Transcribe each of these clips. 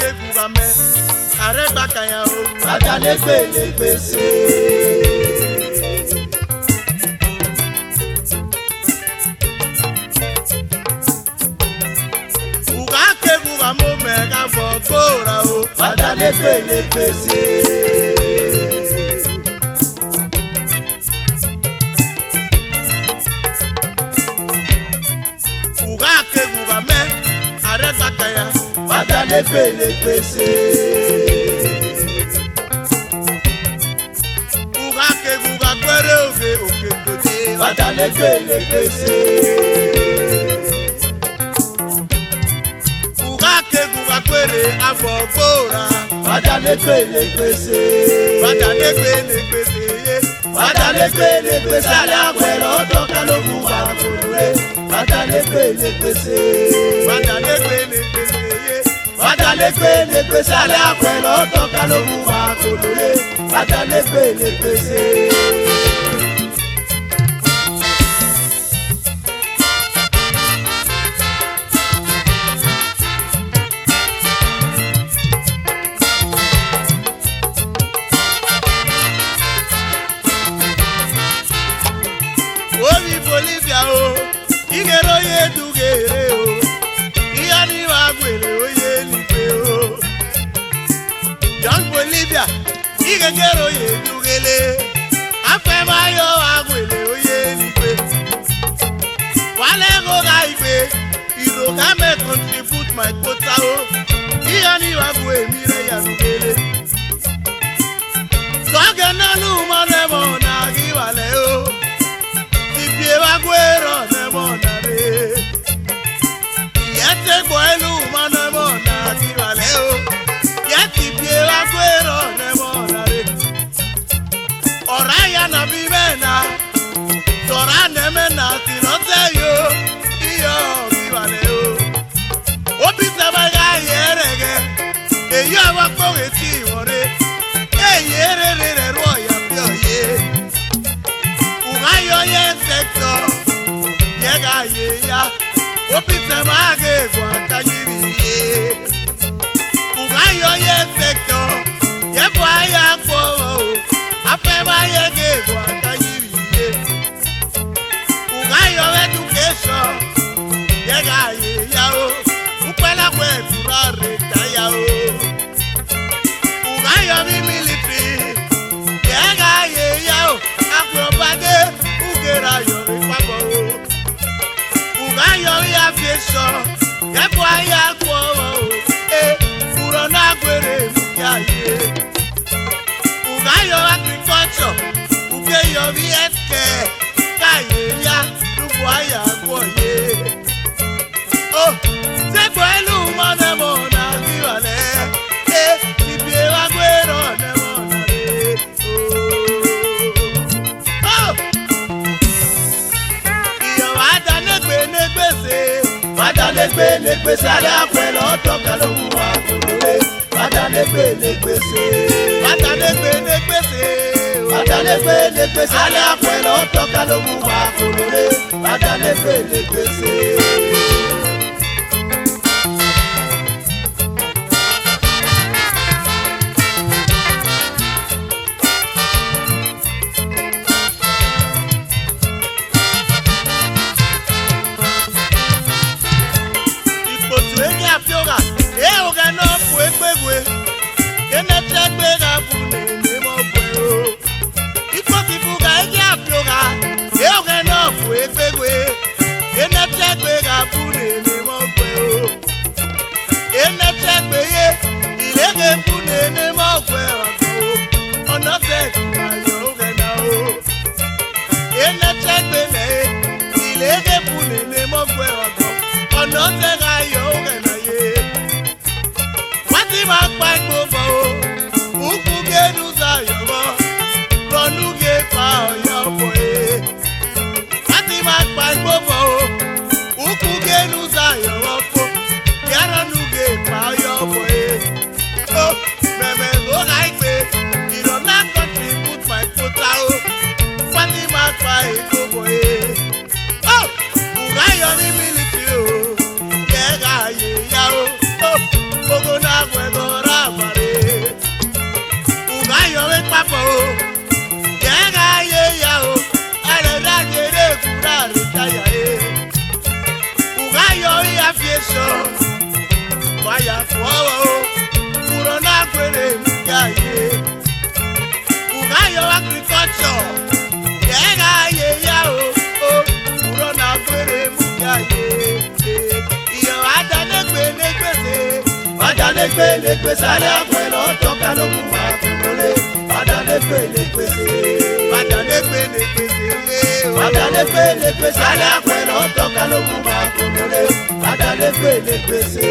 kegugame areba kaya o Bàtà lẹ́gbẹ̀lẹ́gbẹ̀sẹ̀. uga kegugamo mega fokora o Bàtà lẹ́gbẹ̀lẹ́gbẹ̀sẹ̀. uga kegugame areba kaya Bàtà lẹ́gbẹ̀lẹ́gbẹ̀sẹ̀. uga keguga kwere oge okekode Bàtà lẹ́gbẹ̀lẹ́gbẹ̀sẹ̀. uga keguga kwere afokora Bàtà lẹ́gbẹ̀lẹ́gbẹ̀sẹ̀. bàtà lẹ́gbẹ̀lẹ́gbẹ̀sẹ̀ ye Bàtà lẹ́gbẹ̀lẹ́gbẹ̀sẹ̀ alẹ́ àpẹẹrẹ ọ̀dọ́ kálógún wà kòlóore. Bàtà lẹ́gbẹ̀lẹ́gbẹ̀sẹ̀. bàtà lẹ́gbẹ̀lẹ́gbẹ̀sẹ̀ ye Bàtà lẹ́gbẹ̀lẹ́gbẹ̀sẹ̀ alẹ́ àpẹẹrẹ ọ̀dọ́ kálógún wà kòlóore. Bàtà lẹ́gbẹ̀lẹ́gbẹ̀sẹ̀. obi Bolivia o igere oye dugere o ihe ni wa gwere oye eluigwe o young Bolivia igegere oye dugele afemayo wa gwere oye eluigwe wale go ga igwe iro ka me contribute my quota o ihe ni wa gwe mire ya dugele soge nanu manemo na giwale o Ewa gwero nemonare Yete gwelu manemona kivaleo Yeti biewa gwero nemonare Oraya na bimena Tora nemena tirote yo Iyo kivaleo Opisa baga yerege Eyo awakoge tiwore Eyerere roya pio ye Ugayo ye sector, yega ye ya, opise mage gwanta yiriye. Ugayo ye sector, ye kwaya kwa, afema yege gwanta yiriye. Ugayo education, yega ye ya o, upela kwe turare kaya o. Ugayo mi military, yega ye ya o, akwobade. Ugera yori pabo uga yori aviation yebo aya kwo furo na gwere ya ye uga yori agriculture uge yori healthcare ka ye ya dubu aya kwo ye oh segbo elu mo na giwale ibi wa gwero ne mo na Bàtà lẹ́gbẹ̀lẹ́gbẹ̀sẹ̀ alẹ́ àpẹẹrẹ ọ̀dọ́ kálógún wà kòlóore. Bàtà lẹ́gbẹ̀lẹ́gbẹ̀sẹ̀. bàtà lẹ́gbẹ̀lẹ́gbẹ̀sẹ̀ Bàtà lẹ́gbẹ̀lẹ́gbẹ̀sẹ̀ alẹ́ àpẹẹrẹ ọ̀dọ́ kálógún wà kòlóore. Bàtà lẹ́gbẹ̀lẹ́gbẹ̀sẹ̀. Ogo na gwego Padàlégbélégbé sálẹ̀ àpẹ̀ lọ́tọ̀ ká ló mú wa kúrólé. Padàlégbélégbé sí. Padàlégbélégbé sí. Padàlégbélégbé sálẹ̀ àpẹ̀ lọ́tọ̀ ká ló mú wa kúrólé. Padàlégbélégbé sí.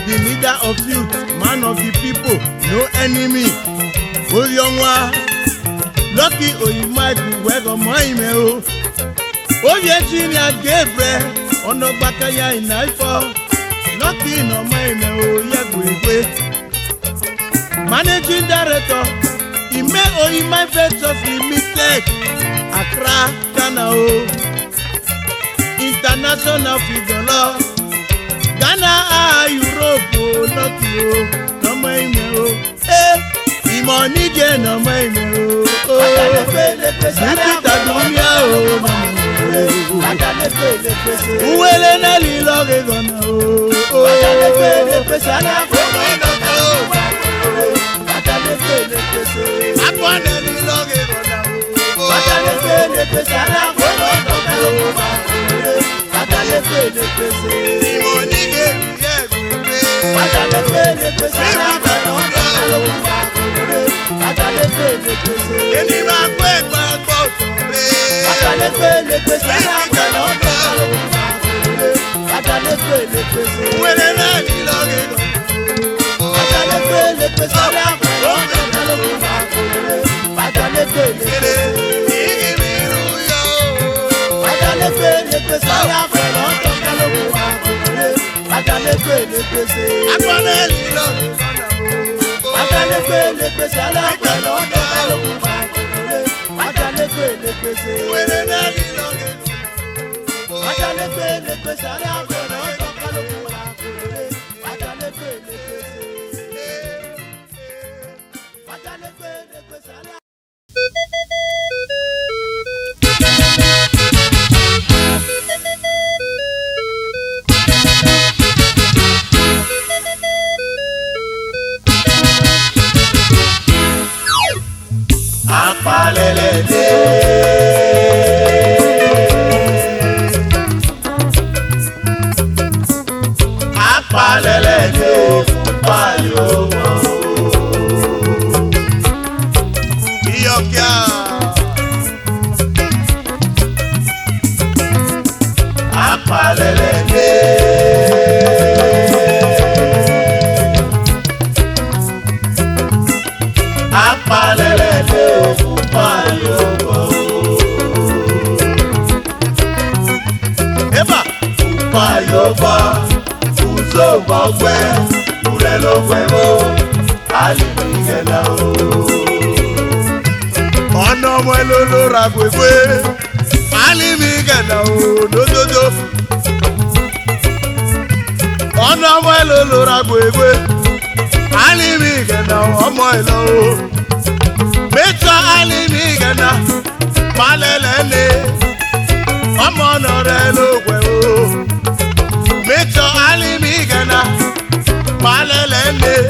The leader of youth, man of the people, no enemy. Oyonwa, Lucky Oyimai, welcome my email. Oye Junior Gabriel, Onobakaya in Ifo, Lucky no my email, Yagwe. Managing Director, Ime Oyimai Ventures Limited, Accra, Ghana. International figure. Ghana, Europe, not you, no my email. Money again, no my email. Payoba, uzo bogwe, urelo kwemo, alibigela o. Ọ̀nà ọmọ elolo ra gbegbe, alibigela o dododo. Ọ̀nà ọmọ elolo ra gbegbe, alibigela ọmọ elo o. Mẹ́ta alibigela, malẹ̀lẹ̀ ọmọ ọ̀nà rẹ̀ ló gbẹ o. Mẹ́ta alibigela, malẹ̀lẹ̀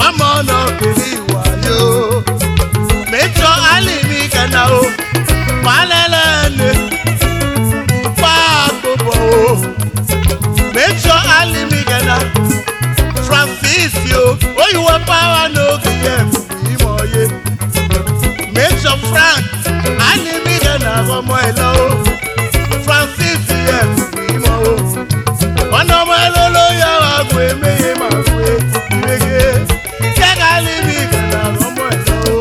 ọmọ ọ̀nà kìlì wáyé o. Mẹ́ta alibigela o, malẹ̀lẹ̀ pa gbogbo o. Mẹ́ta alibigela, Francis yo, oyiwo power no kiye ìmọ̀ ye. Mẹ́ta Frank alibigela ọmọ ẹ̀lọ́ o. Francis yẹ ìmọ̀ o. Ọ̀nà ọmọ ẹ̀lọ́ ló yọ àgbo èméyé máa gbé ìrèké. Kẹ́kẹ́ alibigela ọmọ ẹ̀lọ́ o.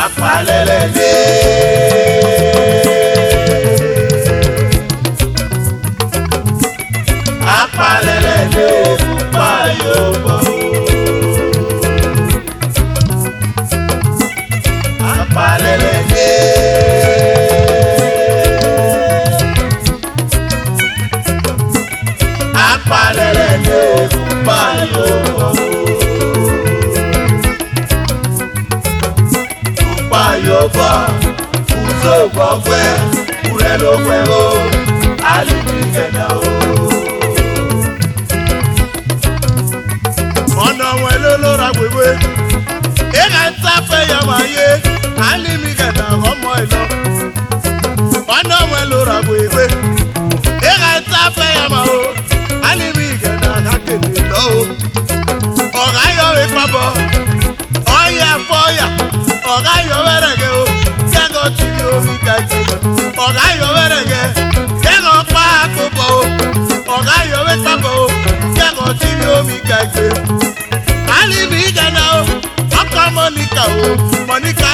Apalelele. Apalelele Payoba. Apalelele. Apalelele Payoba. Payoba, uzo bogwe, urelo kwemo, alibigela o. Ọ̀nà ọmọ elolo ra gbegbe, ega ta fẹ́ ya máa yé, alibigela ọmọ ẹ̀lọ́. Ọ̀nà ọmọ elolo ra gbegbe, ega ta fẹ́ ya máa o, alibigela kakele lọ o. Ọ̀gá yọ ìpapọ̀, ọ̀yà fọ́yà, ọ̀gá yọ wẹ́rẹ̀gẹ́ o, kẹ́kọ̀ọ́ tí omi kẹ́kẹ́. Ọ̀gá yọ wẹ́rẹ̀gẹ́, kẹ́kọ̀ọ́ pa àkókò o. Ọ̀gá yọ wẹ́pàpọ̀ o, kẹ́kọ̀ọ́ tí omi kẹ́kẹ́. Alibigela o, ọkọ Mọ́níkà o, Mọ́níkà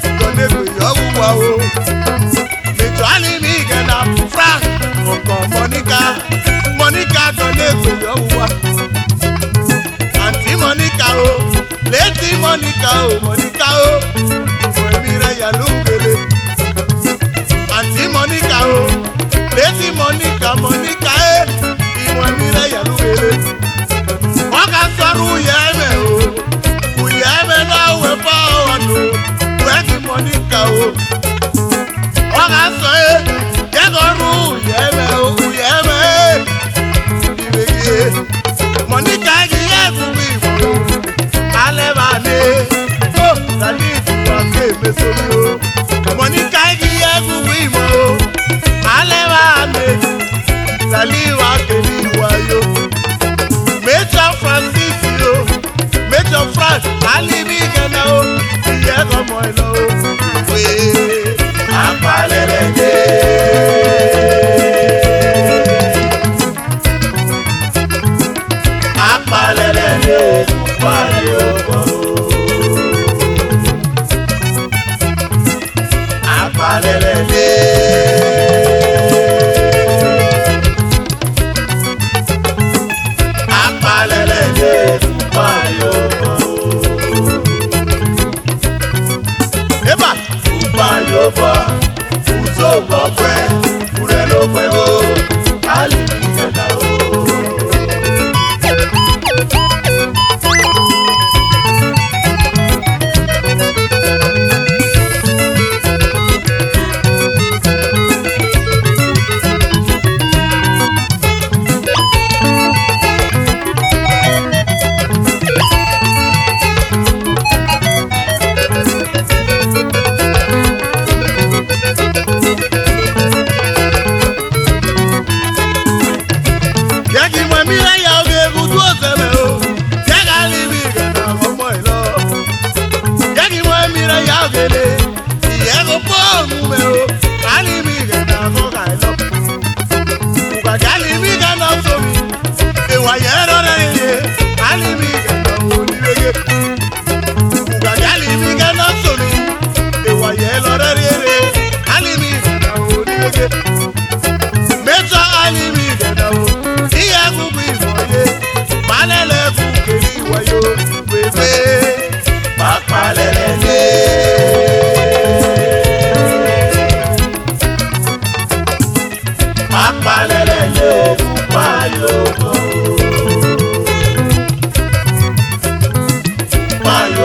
ìkọ̀lẹ́gbẹ̀ yọ̀wùwà o. Mẹ́jọ alibigela Frank ọkọ Mọ́níkà, Mọ́níkà ìkọ̀lẹ́gbẹ̀ yọ̀wùwà. Àǹtí Mọ́níkà o, létí Mọ́níkà o, Mọ́níkà o, ìwọ̀n ẹ̀mí rẹ̀ yà ló ń gbélé. Àǹtí Mọ́níkà o, létí Mọ́níkà, Mọ́níkà ìwọ̀n ẹ̀mí rẹ̀ yà ló ń gbélé. Wọ́n ká sọ́rọ̀ uyẹ́mẹ̀ o, uyẹ́mẹ̀ náà wẹ̀ fọ́ ọ̀nù, wẹ́ẹ̀kì Mọ́níkà o. Wọ́n ká sọ kẹ́kọ̀ọ́rù uyẹ́mẹ̀ o, uyẹ́mẹ̀ ìrèké. Mọ́níkà kì í yẹ fún mi ìwọ̀n o. Alẹ́ bá dé, ó dàbí ìtura kéèmé sórí o. Mọ́níkà kì í yẹ fún mi ìmọ̀ o. Alẹ́ bá dé, dàbí ìwà kéèmé ìwà yo. Mẹ́ta Francis yo, Mẹ́ta Frank alibigela o. Ìyẹ́ ọmọ ẹ̀lọ́ o. Apalelele. Apalelele Payoba. Apalelele. Apalelele Payoba. Eba, Payoba, uzo bogwe, urelo kwemo, alibigela o.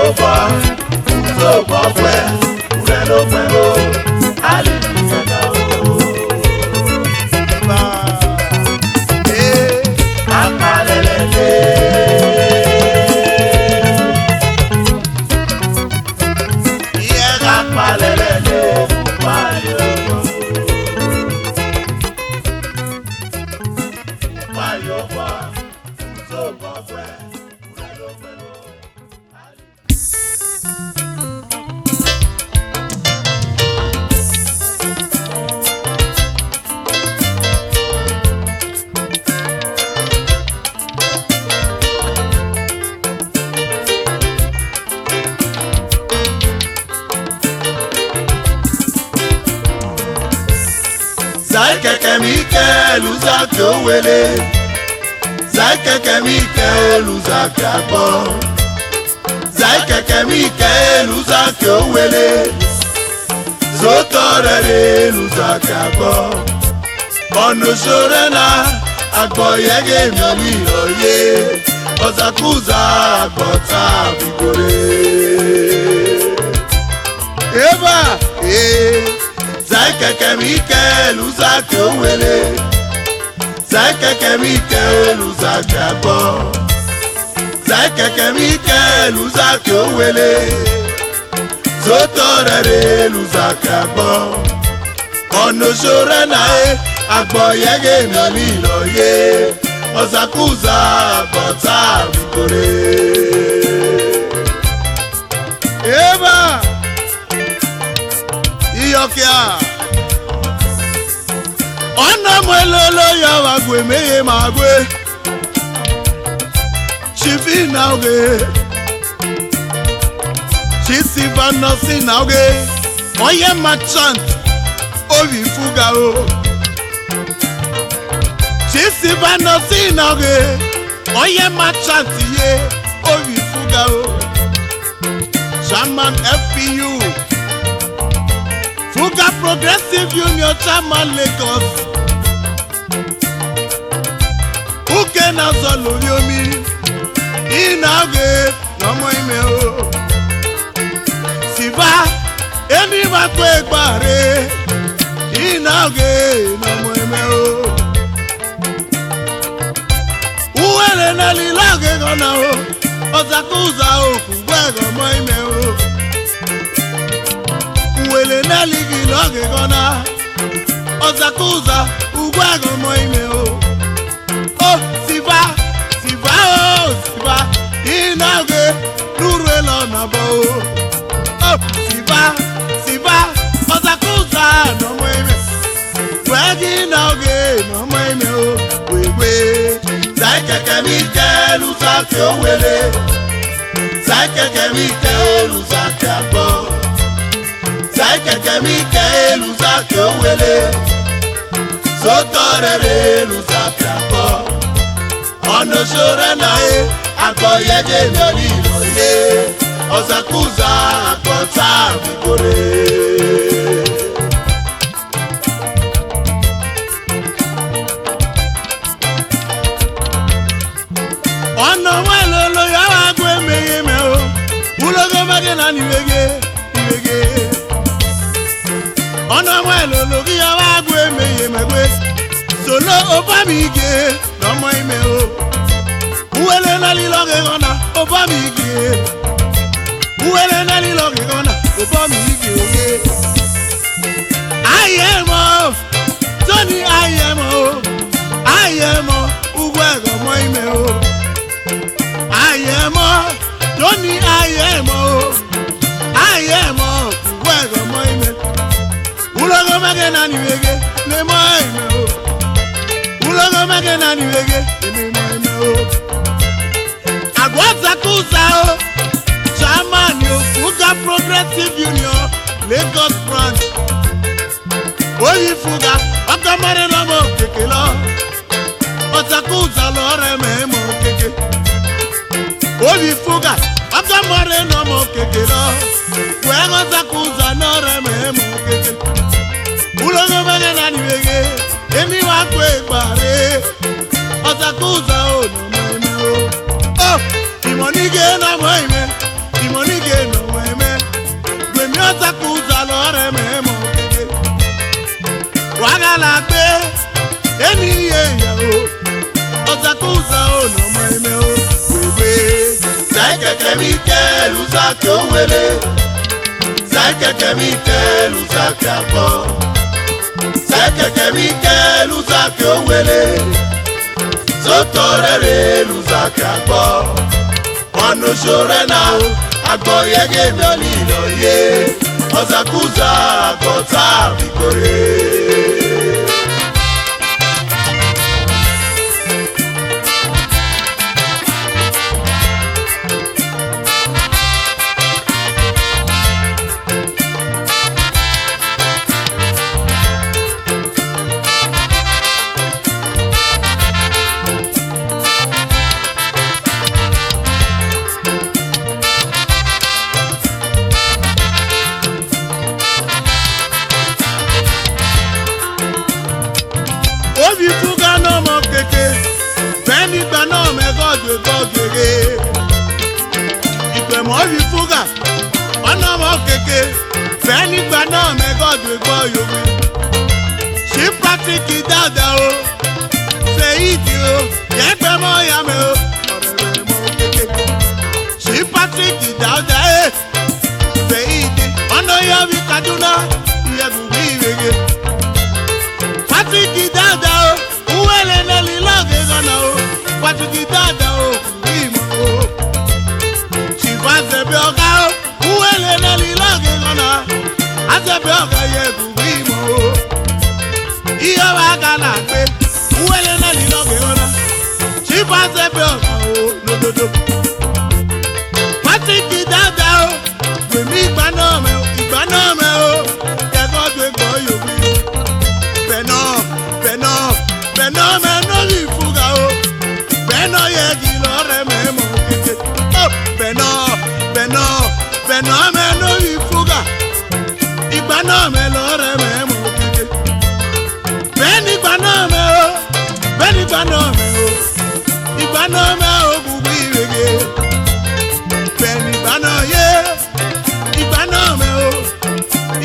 Payova, Uzo Bofwe, Urelo Kwelo, Ali Fedao. Amalele. Yeah, Amalele. Payova, Uzo Bofwe, Urelo Kwelo. Zaikeke Mikel Uzaki Owele, Zaikeke Mikel Uzaki Agbo, Zaikeke Mikel Uzaki Owele, Zotorere Uzaki Agbo, Onusorena Agbo Yege Mioli Oye, Ozakuza Agbo Tabigore. Eva, Zaikeke Mikel Uzaki Owele, Zaikeke Mikel Uzaki Agbo, Zaikeke Mikel Uzaki Owele, Zotorere Uzaki Agbo, Onusorena Agbo Yege Mioli Oye, Ozakuza Agbo Tabigore. Eva Iyokia Ona mwelolo ya wagwe meye magwe Chifi nauge Chisiva nosi nauge Oye machant Ovi fuga o Chisiva nosi nauge Oye machant ye Ovi fuga o Shaman FPU Fuga Progressive Union Chairman Lagos. Uke na zolo yomi. Inage nomo ime o. Siva eni wa kwe gbare. Inage nomo ime o. Uwele na lilage gona o. Ozakuza o kugwe gomo ime o. Uwele na ligi loge gona Ozakuza ugwago moime o. Oh, Siva, Siva, oh, Siva Inage Nuruelo nabo Oh, Siva, Siva Ozakuza no moime Wegi nage no moime o. Wewe Zaikeke Mikel Uzaki Owele, Zaikeke Mikel Uzaki Agbo, Zaikeke Mikel Uzaki Owele, Zotorere Uzaki Agbo, Onusorena Agbo Yege Mioli Oye, Ozakuza Agbo Tabigore. Ono welolo ya wagwe meye me o, ulogo mage na niwege. Ono welolo ya wagwe meye megwe, solo obamige nomo ime o. Uwele na liloge gona obamige, uwele na liloge gona obamige oye. Ayemo, Tony ayemo, ugwego mo ime o. Ayemo, Tony ayemo, wego moime. Ulogo mage na niwege, ne moime o. Ulogo mage na niwege, ne moime o. Agwazakuza o, Chairman yo, Fuga Progressive Union, Lagos branch. Oyi Fuga, Okamare no mo kekelo. Ozakuza lore memo keke. Oyi Fuga, Okamare no mo kekelo. Wego Zakuza lore memo keke. Ulogo mage na niwege, emi wakwe bare. Ozakuza o no memo. Oh, imonige na moime, imonige. Zakeke Mikel Uzake Owele, Zakeke Mikel Uzake Abo, Zakeke Mikel Uzake Owele, Zotorere Uzake Abo, Wano Shorena, Agbo Yege Miolilo Ye, Ozakuza Agota Bikore. Ovi fuga no mo keke, beni gba no me godwe godwe. Ipe mo ovi fuga, ono mo keke, beni gba no me godwe godwe. She Patrick dada o, say it o, yegbe mo ya me o, orere mo keke. She Patrick dada e, say it, ono ya vi Kaduna, yebu wege. Patrick dada o, uwele neli loge gana o. Patrick dada o, wimo o. Chifa zebe oga o, uwele neli loge gana. Azebe oga yebu wimo o. Iyo waga na pe, uwele neli loge gana. Chifa zebe oga o, lododo. Patrick dada o, wemi igbanome o, igbanome o. Yego dwe goyo wi. Beno me no li fuga o, beno ye gi lore me mo keke. Oh, beno me no li fuga, igbano me lore me mo keke. Beni gbano me o, igbano me o bubu iwege. Beni gbano ye, igbano me o,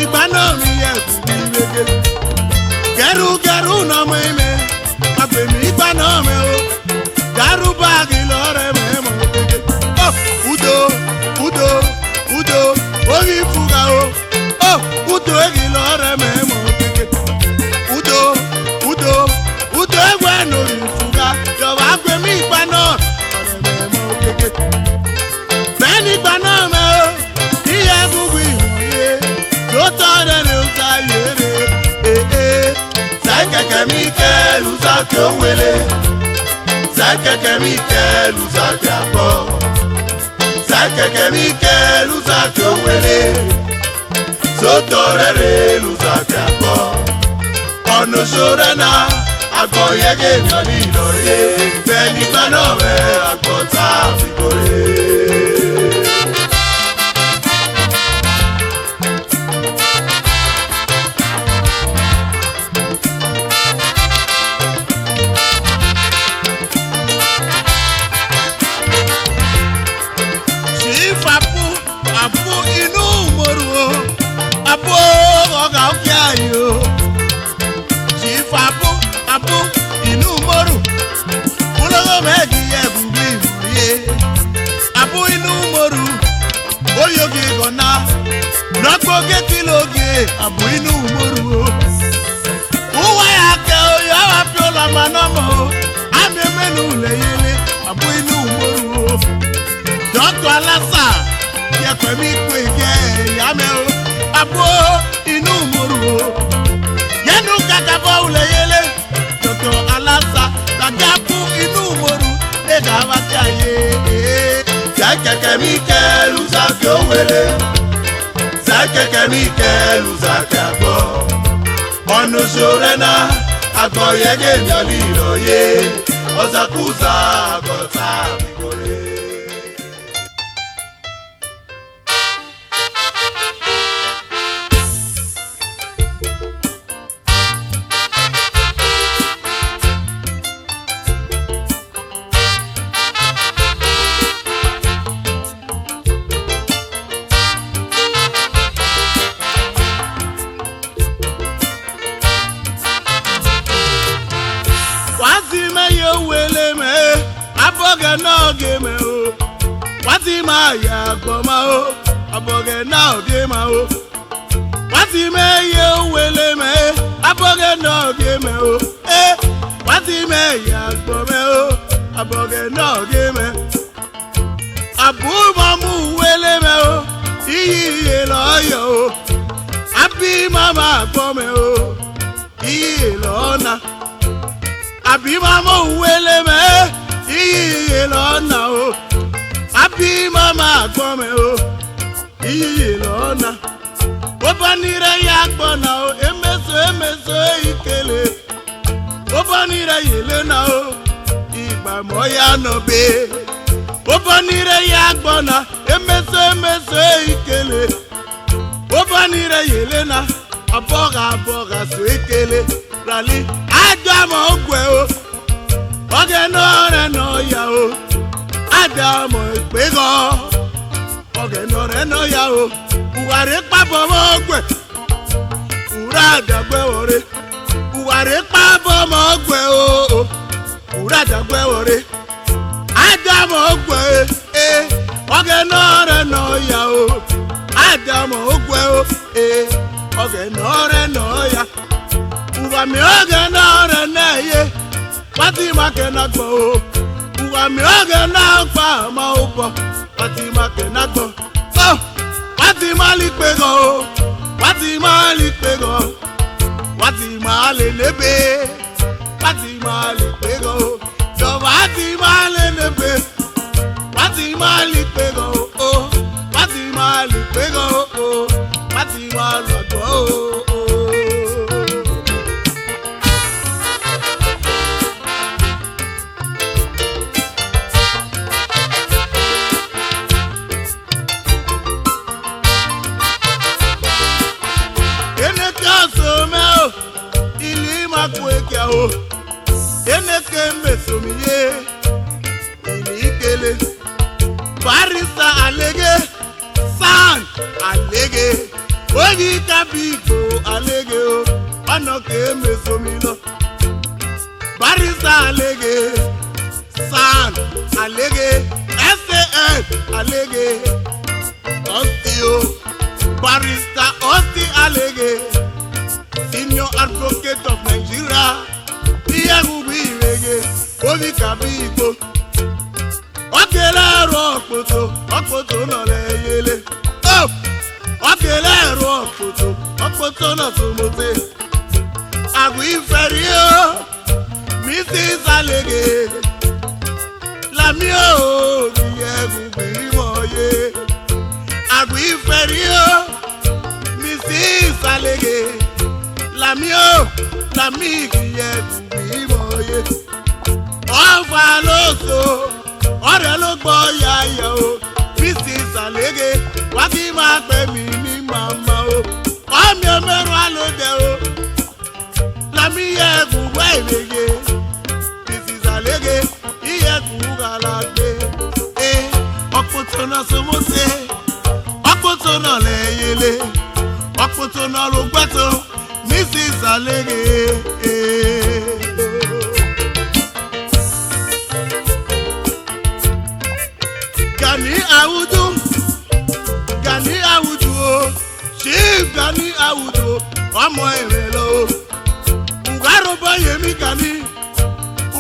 igbano mi ye bubu iwege. Geru no me me. Abemi gbana me o, garu bagi lore me mo keke. Oh, udo, ogi fuga o. Oh, udo egi lore me mo keke. Udo egwe no fuga. Yo abemi gbana lore me mo keke. Beni gbana me o, iye bubu iye. Yo tore le usayere. Zakeke Mikel Uzake Owele, Zakeke Mikel Uzake Abo, Zakeke Mikel Uzake Owele, Zotorere Uzake Abo, Ono Shorena, Agbo Yege Miolilo Ye, Beni Gbanome Agota Bikore. Abu inu moru, ulogo megi ye bubi buye. Abu inu moru, oyogi gona, nakbo gekiloge. Abu inu moru, uwa yake oyo apiola manomo, ame menu leyele. Abu inu moru, Dr. Alasa, ye kwemi kwege yame o. Abu inu moru, yenu kakabo leyele. Dr. Alasa, Tagapu inu moru, ega wakaye. Zakeke Mikel Uzake Owele, Zakeke Mikel Uzake Abo, Ono Shorena, Agbo Yege Miolilo Ye, Ozakuza Agota Bikore. ti máa yà gbọ́ máa o abọ́gẹ́ náà gé máa o wọ́n ti mẹ́yẹ wẹlé mẹ́ abọ́gẹ́ náà gé mẹ́ o wọ́n ti mẹ́yẹ gbọ́ mẹ́ o abọ́gẹ́ náà gé mẹ́ àbúrò mú wẹlé mẹ́ o iyì lọ́yọ̀ o àbí màmá gbọ́ mẹ́ o iyì lọ́nà àbí màmá wẹlé mẹ́ iyì lọ́nà o àbí màmá gbọ́ mẹ́ o iyì lọ́nà ó bá nírẹ̀ yá gbọ́nà o emeso ìkele ó bá nírẹ̀ yèlé náà o ìgbàmọ́ yá nọ bẹ́ẹ̀ ó bá nírẹ̀ yá gbọ́nà emeso ìkele ó bá nírẹ̀ yèlé náà abọ́gà so ìkele rálí àjọ àmọ́ ògùn ẹ̀ o ọ̀gẹ̀ náà rẹ̀ náà yá o àjọ àmọ́ ìpè gan ọ̀gẹ̀ náà rẹ̀ náà yá o buhari kpabọ mọgbẹ wúrà àdàgbẹ wọrẹ buhari kpabọ mọgbẹ o wúrà àdàgbẹ wọrẹ àdàmọ ọgbẹ ọgẹ náà rẹ nà ya o àdàmọ ọgbẹ o ọgẹ náà rẹ nà ya buhami ọgẹ náà rẹ nà ye pati makẹ nà gbọ o buhami ọgẹ náà gbà má o bọ pati makẹ nà gbọ. Wati mali pego, wati mali pego, wati mali nebe, wati mali pego, yo wati mali nebe, wati mali pego, oh, wati mali pego, oh, wati mali pego, oh. Eneke mbesomiye inikele barista alege san alege oyi kabiko alege o ọ̀nà ke mbesomi lọ barista alege san alege san alege osti o barista osti alege senior advocate of Nigeria. Iyagubi irege, obi kabi igbo. Ọkele ẹ̀rọ ọ̀pọ̀tọ̀ náà lẹ́yẹlé. Ọkele ẹ̀rọ ọ̀pọ̀tọ̀ náà sọmọtẹ. Àgùn ìfẹ̀rí o, Mrs. Alege. Lami o, ìyẹ̀gùn ìmọ̀ ye. Àgùn ìfẹ̀rí o, Mrs. Alege. Lami o, Lami ìyẹ̀gùn. Ọ̀fà lóso ọ̀rẹ́ ló gbọ́ yàyà o Mrs. Alege wá kí máa pè mí ní màmá o ọ̀mí ọmọrún alóde o Lami yẹ̀kùn wá ìrèyè Mrs. Alege ìyẹ̀kùn gàlàgbé ọ̀pọ̀tọ̀ náà sọmọ́sẹ̀ ọ̀pọ̀tọ̀ náà lẹ́yẹlé ọ̀pọ̀tọ̀ náà ló gbẹ́tọ̀ Mrs. Alege. Gani Awudu o, Chief Gani Awudu ọmọ èrè lọ o. Ugarobo Yemi Gani,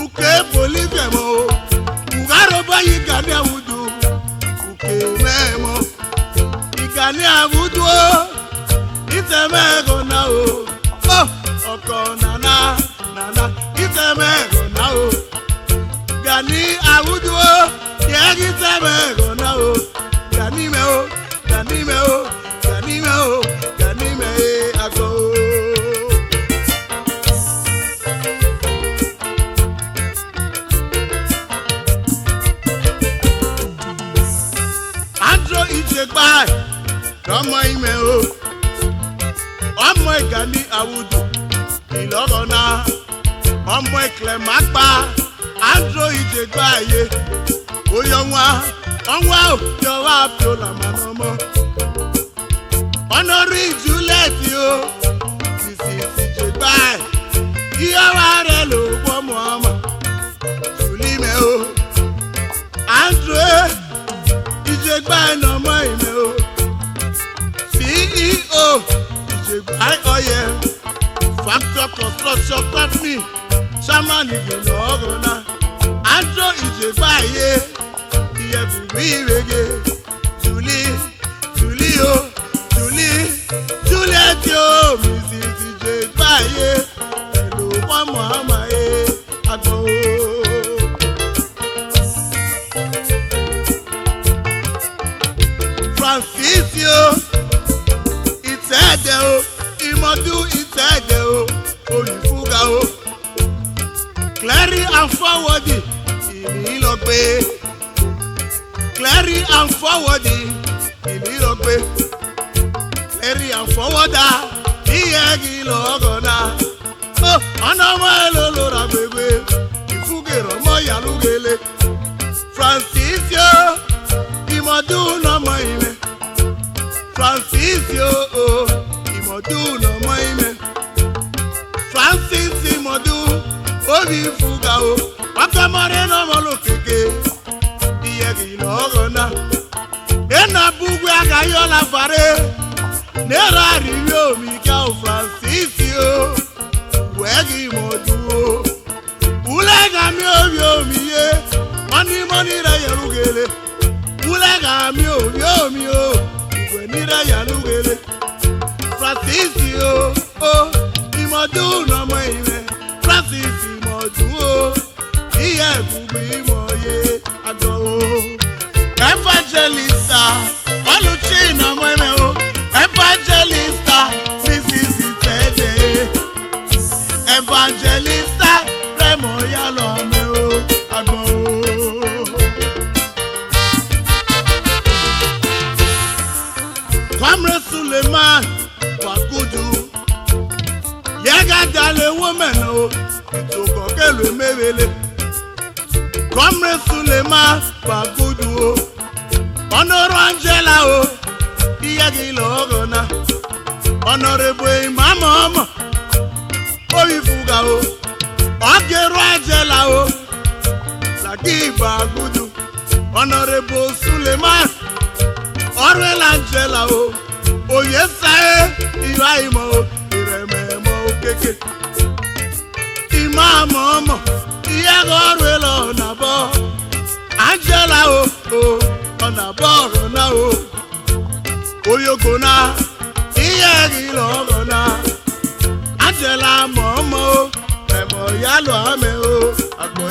Uke Police mọ o. Ugarobo yi Gani Awudu, Uke mẹ́mọ. Gani Awudu o, ìtẹ̀mẹ́gọ̀ náà o. Ọkọ̀ nana, ìtẹ̀mẹ́gọ̀ náà o. Gani Awudu o, yẹ ìtẹ̀mẹ́gọ̀ náà o. Gani mẹ́ o. Gani me ago. Andro Ijegba, ọmọ ime o. Ọmọ Gani Awudu, Ìlọ́rọ̀nà. Ọmọ Ìkẹlẹ̀mápa, Andro Ijegba ye. Oyọ̀nwa, ọnwa o, yọ̀wá Abiola Manomo. Honorary Juliet yo, Mrs. Ijegba, ìyàwó rẹ̀ ló gbọ́ Muhammad, Julie me o, Andrew ìjẹgbà iná mọ́ ìmẹ́ o. CEO ìjẹgbà ọyẹ Factor Construction Company Chairman ìgbìmọ̀ ọ̀rọ̀ náà. Andro ìjẹgbà yé ìyẹ̀bùbí ìrègè. Julie o Juliet o Mrs. ìjẹgbà yé pẹ̀lú wọn mọ̀ọ́mọ̀ yé àgbọ̀ o. Francisio ìtẹ́ẹ̀dẹ̀ o ìmọ̀dú ìtẹ́ẹ̀dẹ̀ o olùfúga o clearing and forwarding ìnílọ́gbé clearing and forwarding ìnílọ́gbé clearing and forwarder ìyẹ́gì lọ́gọ́nà ọ̀nà ọmọ èlò ra gbégbé ìfúgèrò mọ́ yàlúgele Francisio ìmọ̀dú nọmọ ìmẹ̀ Francisio ìmọ̀dú nọmọ ìmẹ̀ Francis ìmọ̀dú obi fúga o ọkọmọdé nọmọ lókèké ìyẹ̀gì lọ́gọ́nà ẹ̀nà búgbé àgàyọ́lá fàrẹ́ nẹ́rọ àríwí omi ká o Francisio wẹ́gì ìmọ̀dú o wúlẹ́gà mi omi omi yé mọ́ní rẹ̀ yẹ̀rù gèlè. Ulega mi o ìwé nírẹ̀ yàlúwele Francisio ìmọ̀dú nọmọ ìrẹ̀ Francis ìmọ̀dú ìyẹ́ ìbùgbé ìmọ̀ye àgọ́ o. Evangelista olùchí nọmọ ìrẹ̀ o Evangelista Mrs. ìtẹ́jẹ́ Evangelista rẹ̀mọ̀ yálọ̀ mi o àgọ́ o. Comrade Suleiman Wakudu Yega Dale woman o Itoko kelu emewele Comrade Suleiman Wakudu o Honorable Angela o Iyegi logona Honorable Imam Omo Oyifuga o Ogero Angela o Lagi Wakudu Honorable Suleiman Orwell Angela o oyè sáyé ìwà ìmọ̀ o ìrẹ̀mẹ̀mọ̀ o kéke ìmọ̀ àmọ̀ ọmọ ìyẹ́gọ̀ Orwell ọ̀nà bọ̀ Angela o ọ̀nà bọ̀ ọ̀rọ̀ náà o oyoko náà ìyẹ́gì lọ́rọ̀ náà Angela mọ̀ ọmọ o ẹ̀mọ̀ yálò àmẹ́ o àgbọ̀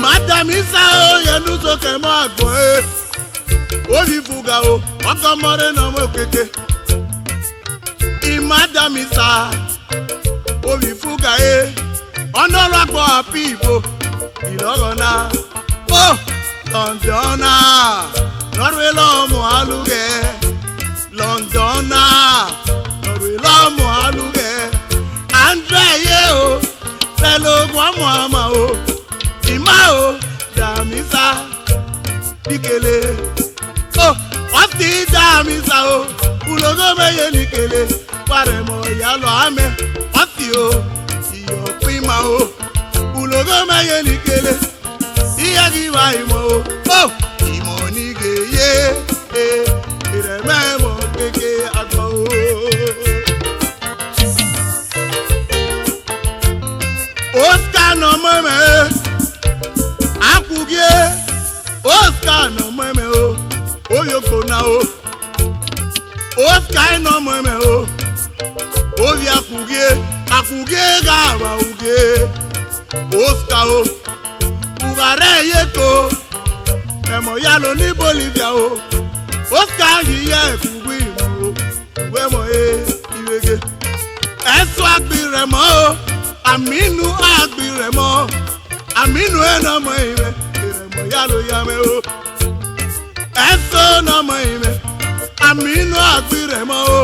Madamisa o yẹnu sókè mọ́ àgbọ̀ orí fúga o ọkọ mọ́rẹ́ náà mọ́ kéke Madamisa orí fúga ọ̀nọ́rọ̀ àgbọ̀ àpì ìbò ìlọ́rọ̀ náà ó Lọ́ndọ̀nà lọ́rùwé lọ́mọ alúgẹ̀ Lọ́ndọ̀nà lọ́rùwé lọ́mọ alúgẹ̀ André yé o pẹ̀lú ọmọ àmà o. Ima o Damisa nikele ọtí Damisa o ulogo meye nikele paremo yalo ame ọtí o iyọ̀pima o ulogo meye nikele iyagiwa ìmọ̀ o ìmọ̀ nigeye ìrẹ̀mẹ̀mọ̀ kéke àgbọ̀ o. Oscar nọmọ mẹ́. Akugie Oscar no mweme o oyoko na o Oscar no mweme o ovi akugie ga wa uge Oscar o ugare yeko emo yalo ni Bolivia o Oscar hiye kugwi mo we mo iwege eso agbire mo Aminu agbire mo Aminu nọmọ ìwẹ̀ ìrẹ̀mọ̀ yálò yàmẹ́ o ẹ̀sọ́ nọmọ ìwẹ̀ Aminu àgbìrẹ̀mọ̀ o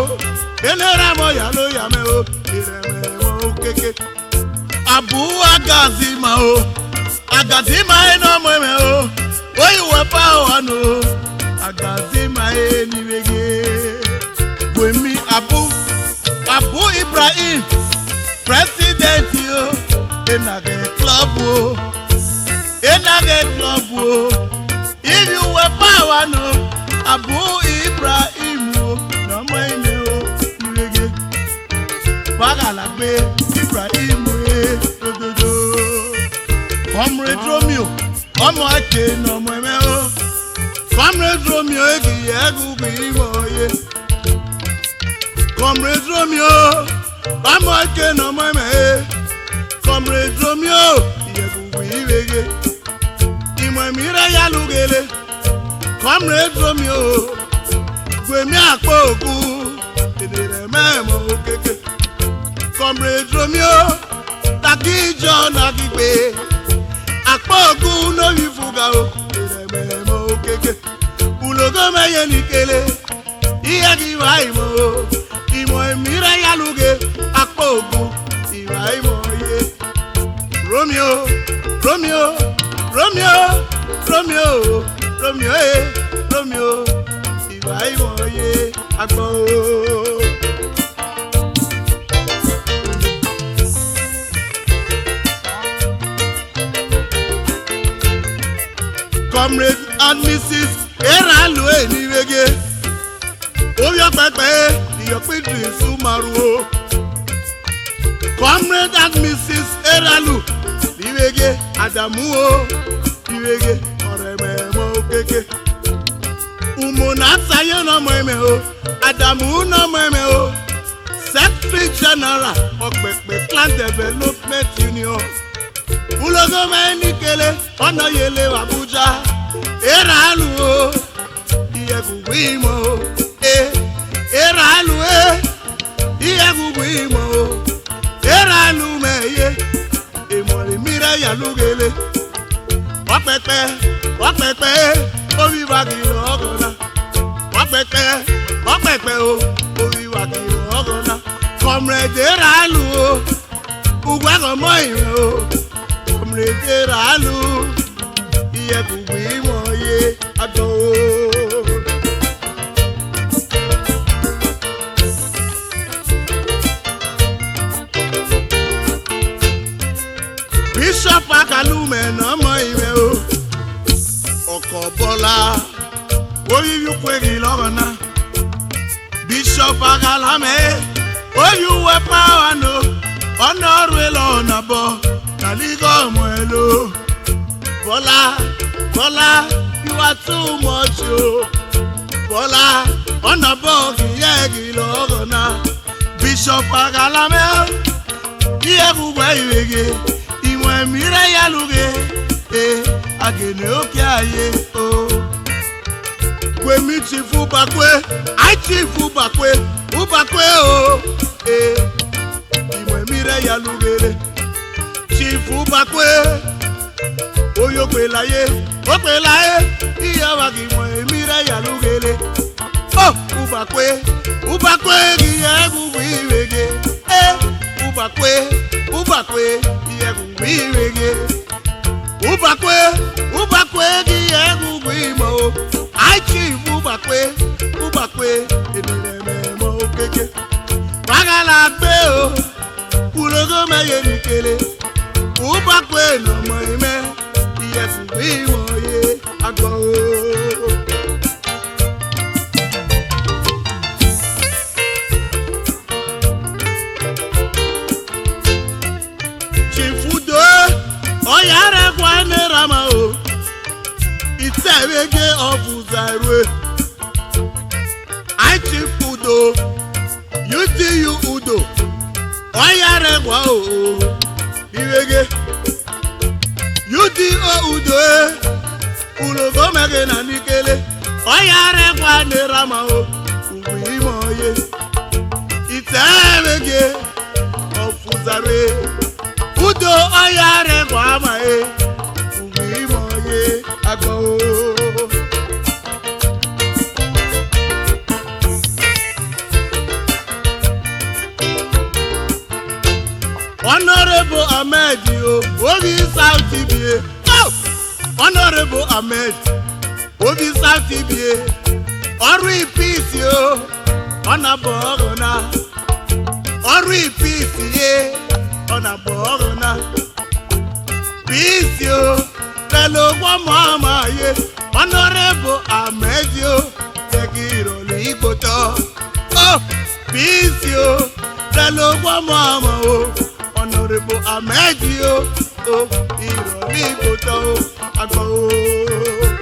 ẹnẹ́rẹ̀mọ̀ yálò yàmẹ́ o ìrẹ̀mọ̀ o kéke Abu Agazima o Agazima nọmọ ìwẹ̀ o oyiwẹ̀ pa ọ̀hánù o Agazima níwèé Wemi Abu Ibrahim president o Enage club o, Enage club o. If you were power no, Abu Ibrahim o, no mind o, Iwege. Bagalagbe Ibrahim do. Comrade Romeo, ọmọ ake n'ọmọ ẹmẹ o. Comrade Romeo egi egungun imo ye. Comrade Romeo, ọmọ ake n'ọmọ ẹmẹ e. Comrade Romeo, egungun iwege. Ìmọ̀ ìmírẹ̀ yálùgele. Comrade Romeo, gbèmí àpò òkú. Èdè rẹ̀ mẹ́mọ̀ òkèké. Comrade Romeo, takijọ́ nàkígbé. Àpò òkú lórí fúga o. Èdè mẹ́mọ̀ òkèké. Ulogo mẹ́yẹ nìkele. Iye kì í wá ìmọ̀ o. Ìmọ̀ ìmírẹ̀ yálùge. Àpò òkú ìwà ìmọ̀ yé. Romeo, Romeo, Romeo, Romeo, Romeo, Romeo, ìwà ìmọ̀ yé agbọ̀ o. Comrade and Mrs. Eralu Eniwege, Oyo Pepe, Iyọ̀pẹ̀dù Sumaru o. Comrade and Mrs. Eralu Eniwege, Adamu o, Eniwege, ọ̀rẹ́mẹ̀mọ́ òkèké. Umona Sayo n'ọmọ ẹ̀mẹ̀ o, Adamu n'ọmọ ẹ̀mẹ̀ o. Secretary General Ọ̀pẹ̀pẹ̀ Clan Development Union. Ulogo mẹ́nikele, ọ̀nà yẹlẹ Abuja. Eralu o, Iyegungun ìmọ̀ o. Eralu Iyegungun ìmọ̀ o. Eralu mẹ́yẹ, èmọ̀rì mìíràn yàlúgele. Ọ̀pẹ̀pẹ̀, orí wàgìrì ọ̀gọ̀nà. Ọ̀pẹ̀pẹ̀ o, orí wàgìrì ọ̀gọ̀nà. Comrade Eralu o, ugwu ẹ̀kọ̀mọ́ ìrìn o. Comrade Eralu, Iyegungun ìmọ̀ yé àgbọ̀ o. Bishop Akalume n'ọmọ ìwé o. Ọkọ̀ Bọ́lá, oyiyukwu egi lọ́gọ̀nà. Bishop Akalame, oyuwe power no. Ọ̀nà ọ̀rọ̀ èlò ọ̀nà bọ̀, nàlígọ̀ ọmọ èlò. Bọ́lá, you are too much o. Bọ́lá, ọ̀nà bọ̀ kì í yẹ egi lọ́gọ̀nà. Bishop Akalame, Iyegungun Iwege. Ìmírẹ̀ yálùge, agèlè òkè ayé o. Gbèmí ti fún Bakwe, àìtí fún Bakwe o. Ìmọ̀ ìmírẹ̀ yálùgele, ti fún Bakwe. Oyo pè láyé, ìyàwó ìmọ̀ ìmírẹ̀ yálùgele. Ó Ubakwe kì í Egungun Iwege. Ubakwe, Iyegungun Iwege. Ubakwe kì í Egungun ìmọ̀ o. Àìtí Ubakwe, ènìyàn mẹ́mọ́ òkèké. Wàgàlà gbé o, Ulogo mẹ́yẹ nìkele. Ubakwe n'ọmọ ìmẹ́, Iyegungun ìmọ̀ yé agbọ̀ o. Oyare Kwane Rama o, Itewege Obuzarwe. Aiti Udo, UTU Udo. Oyare Kwa o, Iwege. UTO Udo Ulogo mege na nikele. Oyare Kwane Rama o, Uwi moye. Itewege Obuzarwe. Udo Oyare Kwama Uwi moye agbọ̀ o. Honorable Ahmed o, Obi South TBA. Honorable Ahmed, Obi South TBA. Ọrụ ìpìsì o, ọ̀nà bọ̀ ọ̀gọ̀nà. Ọrụ ìpìsì ye, ọ̀nà bọ̀ ọ̀gọ̀nà. Bisio, Telo Mama ye, Honorable Amedio, Tekiro Liboto. Oh, Bisio, Telo Mama, Honorable Amedio, oh, Iro Liboto, Agbo.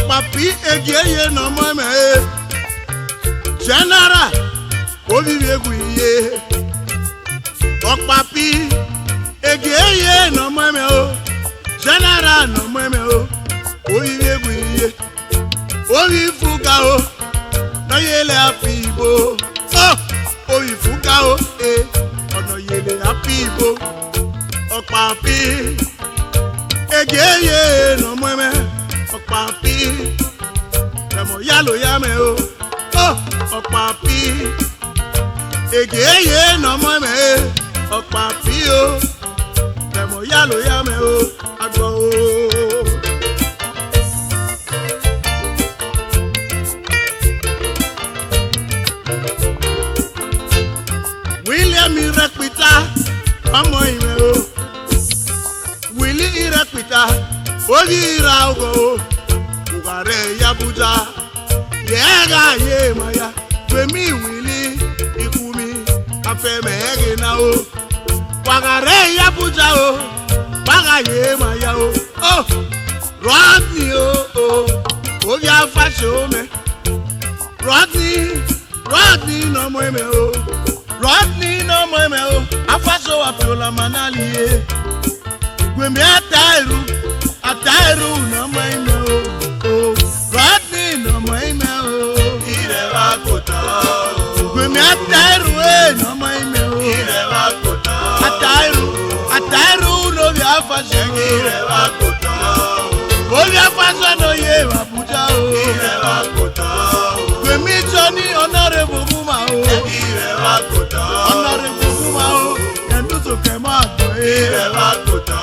Papi egeye no mama General obibi eguiye Papi egeye no mama General no mama obibi eguiye Obi fuga o no yele apibo obi fuga o ono yele apibo Papi egeye no mama Papi, Ramo yalo yame o, Papi, egeye no mame, Papi o, Ramo yalo yame o, agbo o. William Irekpita, ọmọ ime o, Willie Irekpita, oyi ira ogo. Ugare yabuja yega ye maya kwemi wili ikumi afeme ege na o Wagare yabuja o baga ye maya o Rodney o oya fasho me Rodney no mweme o Rodney no mweme o afasho afiola manali e kwemi atairu no mweme o Rodney no maime o ire wa kota o Gwemi atairu no maime o ire wa kota atairu no bi afashe ire wa kota o bi afashe no ye wa buja o ire wa kota Gwemi Johnny Honorable Muma o ire wa kota Honorable Muma o enduso kema to ire wa kota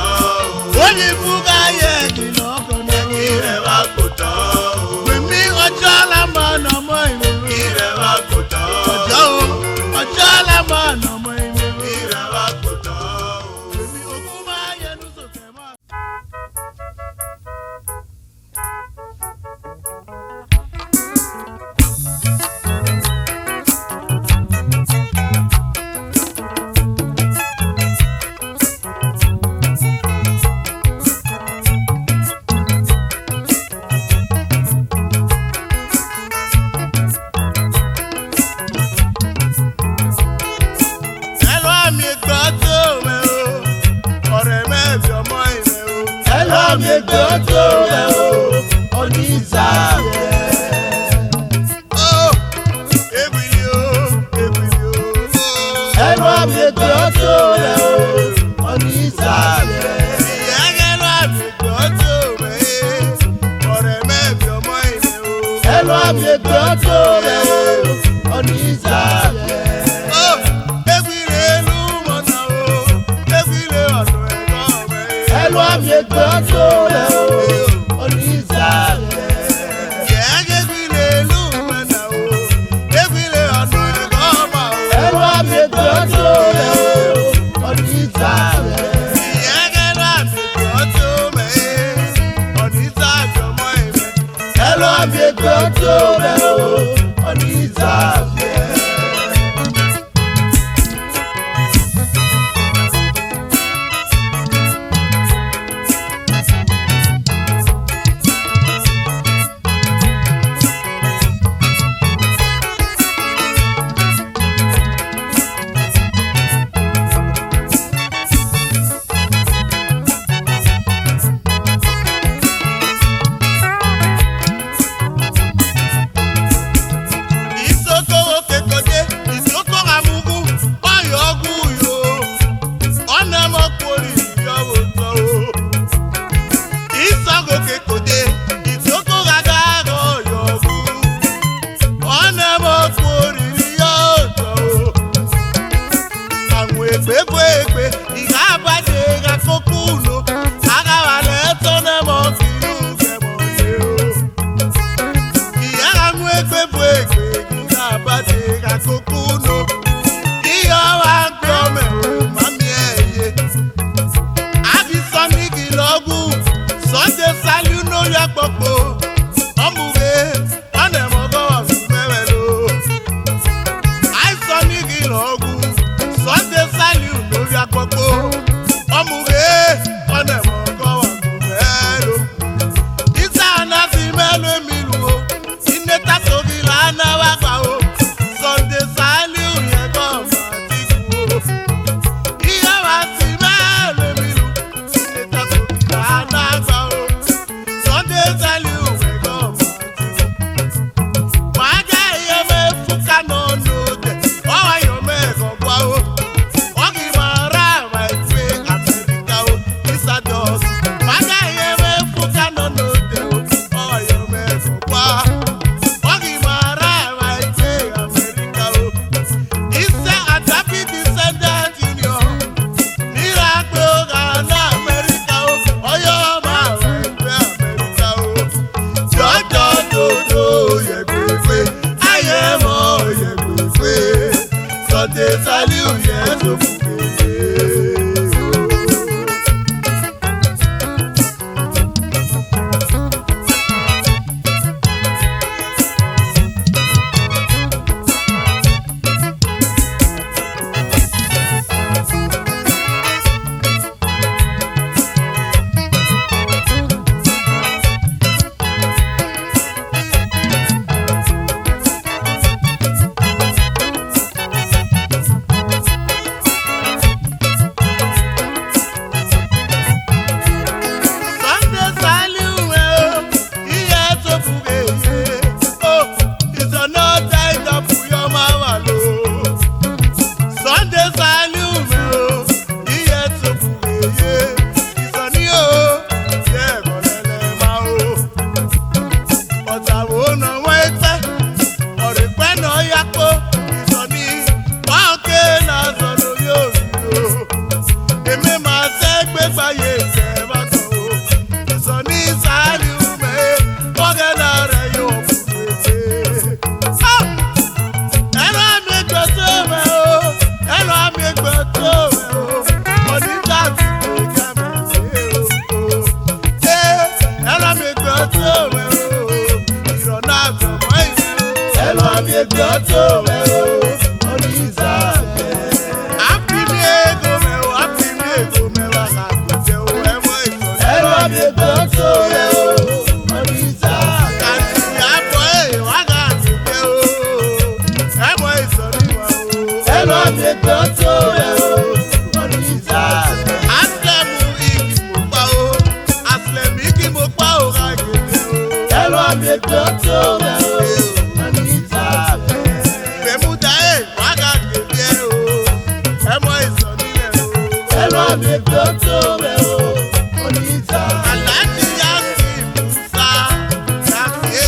Oni fuga ye kino kono ire wa kota Ojala mana moi ire wa kota Ojala mana moi ire wa kota Emi okuma yenu sokema mi gbọ́dọ̀ rẹ̀ o onísàlẹ̀. Ewìlì o. Ẹ̀rọ mi gbọ́dọ̀ rẹ̀ o onísàlẹ̀. Ìyẹ́gẹ́lọ́ mi gbọ́dọ̀ rẹ̀ ọ̀rẹ́ mẹ́bí ọmọ ìlẹ̀ o. Ẹ̀rọ mi gbọ́dọ̀ rẹ̀ o onísàlẹ̀. Ewìlì ìlú mọ̀nà o, ewìlì ọ̀dọ̀ ẹ̀kọ́ rẹ̀. Ẹ̀rọ mi gbọ́dọ̀ rẹ̀ o onísàlẹ̀. Ìyẹ́gẹ́lọ́ ìlú mọ̀nà o, ewìlì ọ̀dọ̀ ẹ̀kọ́ ọmọ o. Ẹ̀rọ mi gbọ́dọ̀ rẹ̀ o onísàlẹ̀. Ìyẹ́gẹ́lọ́ mi gbọ́dọ̀ rẹ̀ onísàlẹ̀ ọmọ ìlẹ̀. Ẹ̀rọ mi gbọ́dọ̀ rẹ̀ o onísàlẹ̀. ogun Sunday Saliu no ya gbogbo ọmụwe ọ na-emọgọ ọsụmewelo àìsàn ní ìlọ ogun Sunday Saliu no ya gbogbo ọmụwe ọ na-emọgọ ọsụmewelo isa anasi melo emilu o ineta sogila anawagba o Sunday Saliu yẹn kọ́ ọ̀ma dìgbò o ìyá wa ti melo emilu ineta sogila anawagba o Sunday Saliu yẹn kọ́ ọ̀ma dìgbò. Màá jẹ́ ìyẹn mẹ́fún kánò lóde ọ̀wá yọ̀ mẹ́ẹ̀kọ́ gbọ́ o wọ́n kì í máa rà àmà ìwé Amẹ́ríkà o ìsàdọ̀sì. Màá jẹ́ ìyẹn mẹ́fún kánò lóde o ọ̀wá yọ̀ mẹ́ẹ̀kọ́ gbọ́ wọ́n kì í máa rà àmà ìwé Amẹ́ríkà o. Iṣẹ́ àtàbí descendant union nílá pé ó ga ní Amẹ́ríkà o ọyọ́ máa rà ìwé Amẹ́ríkà o. Jọjọ dodo yẹgbẹgbẹ ayé mọ yẹgbẹgbẹ Sunday Saliu yẹn tó fún gbẹgbẹ. Sunday Saliu iye tó fún gbẹgbẹ o ìsọ̀nà tẹ́jọ́ fún yọ máa wà lò. Sunday Saliu iye tó fún gbẹgbẹ ìsọ̀ní o ṣe ẹ̀kọ́ lẹ́lẹ́ máa o. Ọ̀tàwó náà wọ́n ẹgbẹ́ ọ̀rẹ́pẹ́ náà yá kó ìsọ̀ní wọ́n ké náà sọ̀rọ̀ yóò rí o. Èmi máa tẹ́ gbégbáyé ìfẹ́ bá kàn o. Ìsọ̀ní Saliu ọ̀gẹ́dà rẹ̀ yóò fún gbèsè. Ẹ̀rọ mi gbọ́ tó mẹ́ o, ẹ̀rọ mi gbọ́ tó mẹ́ o, onígbà tí kò já mi ṣe o. Ẹ̀rọ mi gbọ́ tó mẹ́ o, ìrọ̀nà àgbọ̀mọ́ ìfẹ́ o. Ẹ̀rọ mi gbọ́ tó mẹ́ o, onígbà tí àpì mi ègò mẹ́ o, àpì mi ègò mẹ́ wà láti o, ẹ̀mọ́ ìsọ̀ní. Ẹ̀rọ mi gbọ́ tó mẹ́ o, onígbà tí àti àbọ̀ èèyàn wá gà mí pé o, ẹ̀mọ́ ìsọ̀ní wà o. Ẹ̀rọ mi gbọ́ tó mẹ́ o, onígbà tí àtẹ̀mú igi mo pa o, àtẹ̀mí igi mo pa o ká gèdè o. Ẹ̀rọ mi gbọ́ tó mẹ́ o, onígbà tí gbẹ̀múdà ẹ̀ wá gà gèdè o, ẹ̀mọ́ ìsọ̀ní rẹ̀ o. Ẹ̀rọ mi gbọ́ tó mẹ́ o, onígbà tí aláàjì yá sí ìmúsá yá sí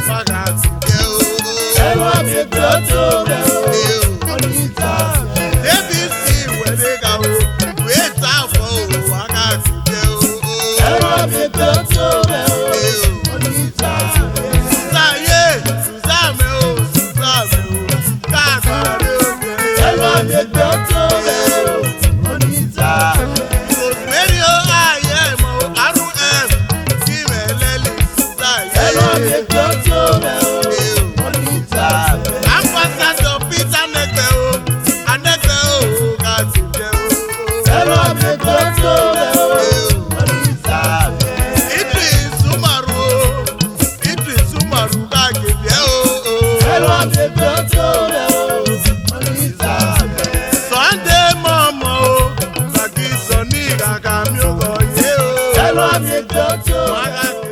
wá gà gèdè o. Ẹ̀rọ mi gbọ́ tó mẹ́ o, onígbà tí ABC wẹ̀lẹ̀ ga o, wíì tá a fọ o wá gà gèdè o. Ẹ̀rọ mi gbọ́ tó mẹ́ o, onígbà tí Sùsàyè Sùsàmẹ́ o Sùsàmẹ́ o káàkiri òkè. Ẹ̀rọ mi gbọ́ tó mẹ́ o, onígbà tí Rosemary o ayé mọ̀ o RM kí mẹ́lẹ́lì Sùsàyè. Ẹ̀rọ mi gbọ́ tó mẹ́ o, onígbà tí Ambassador Peter Anegbe o Anegbe o ká ti jẹ o. Ẹ̀rọ mi gbọ́ tó mẹ́ o, onígbà tí Idris Umaru o Idris Umaru ká gèdè o. Ẹ̀rọ mi gbọ́ tó mẹ́ o, onígbà tí Sunday mọ̀mọ́ o kàkí sọ ní ìkàkà mi ò kọ̀ yé o. Ẹ̀rọ mi gbọ́ tó mẹ́ o.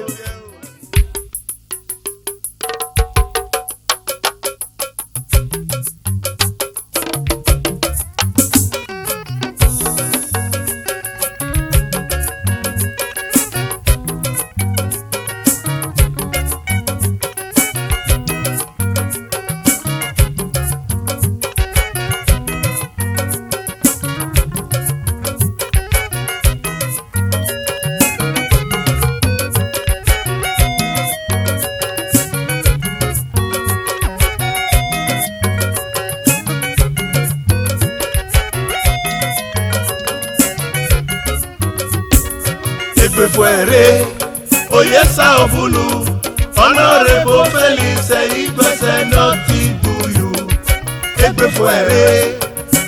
Ekpefuere Oyesa Obulu Honorable Felice Igbese nothing to you. Ekpefuere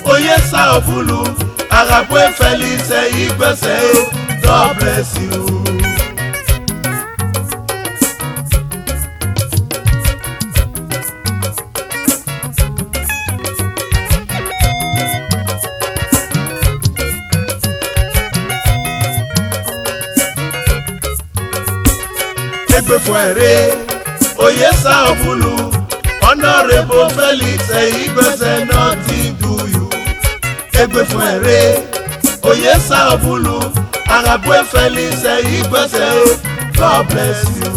Oyesa Obulu Agapwe Felice Igbese, God bless you. Ekpefuere Oyesa Obulu Honorable Felice Igbese nothing to you. Ekpefuere Oyesa Obulu Agapwe Felice Igbese, God bless you.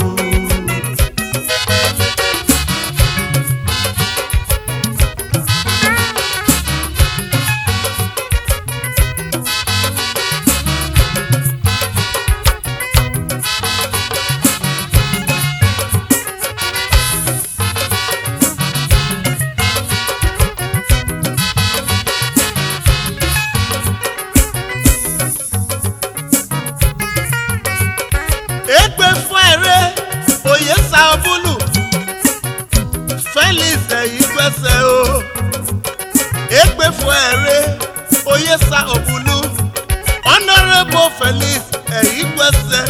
Ekpefuere Oyesa Obulu Felice Igbese o. Ekpefuere Oyesa Obulu Honorable Felice Igbese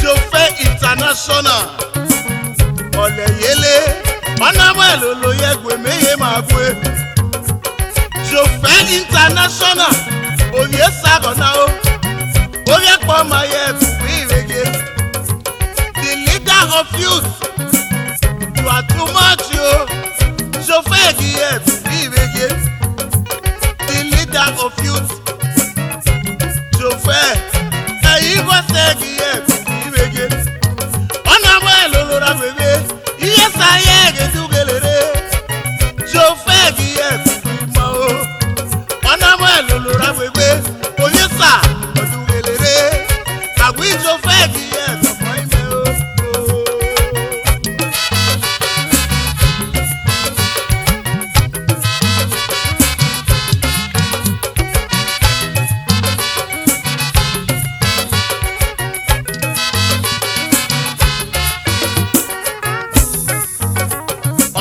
Chauffeur International Oleyele Honorable Oloyegwe meye magwe Chauffeur International Oyesa Gona o. Oyepo maye the leader of youth, you are too much, yo. Chauffeur here, the leader of youth, chauffeur, he was here, on a well, yes, I am to get it. Chauffeur here, on a well, oh, yes, sir, I will chauffeur here.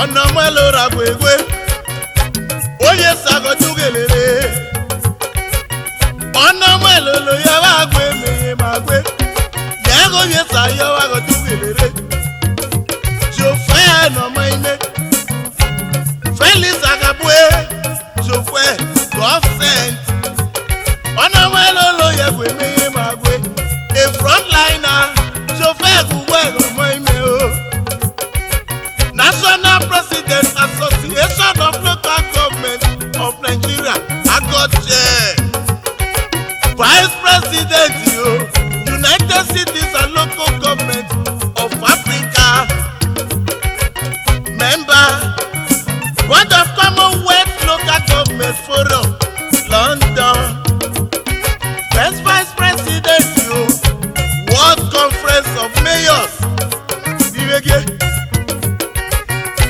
Ọ̀nà mẹ́lò ra gbègbè, oyè sago túgèlèrè. Ọ̀nà mẹ́lò ló yẹ wá gbé mèye máa gbé. Yẹ́gò yẹ sàyẹ̀ wá gò túgèlèrè. Chauffeur ẹ̀nà ọmọ ilé. Felice Agapwe, chauffeur God sent. Ọ̀nà mẹ́lò ló yẹ gbé mèye máa gbé. A frontliner, chauffeur gbogbo ẹ̀rọ ọmọ ilé o. National President Association of Local Government of Nigeria, Agoche. Vice President, United Cities and Local Government of Africa. Member, Board of Commonwealth Local Government Forum, London. First Vice President, World Conference of Mayors.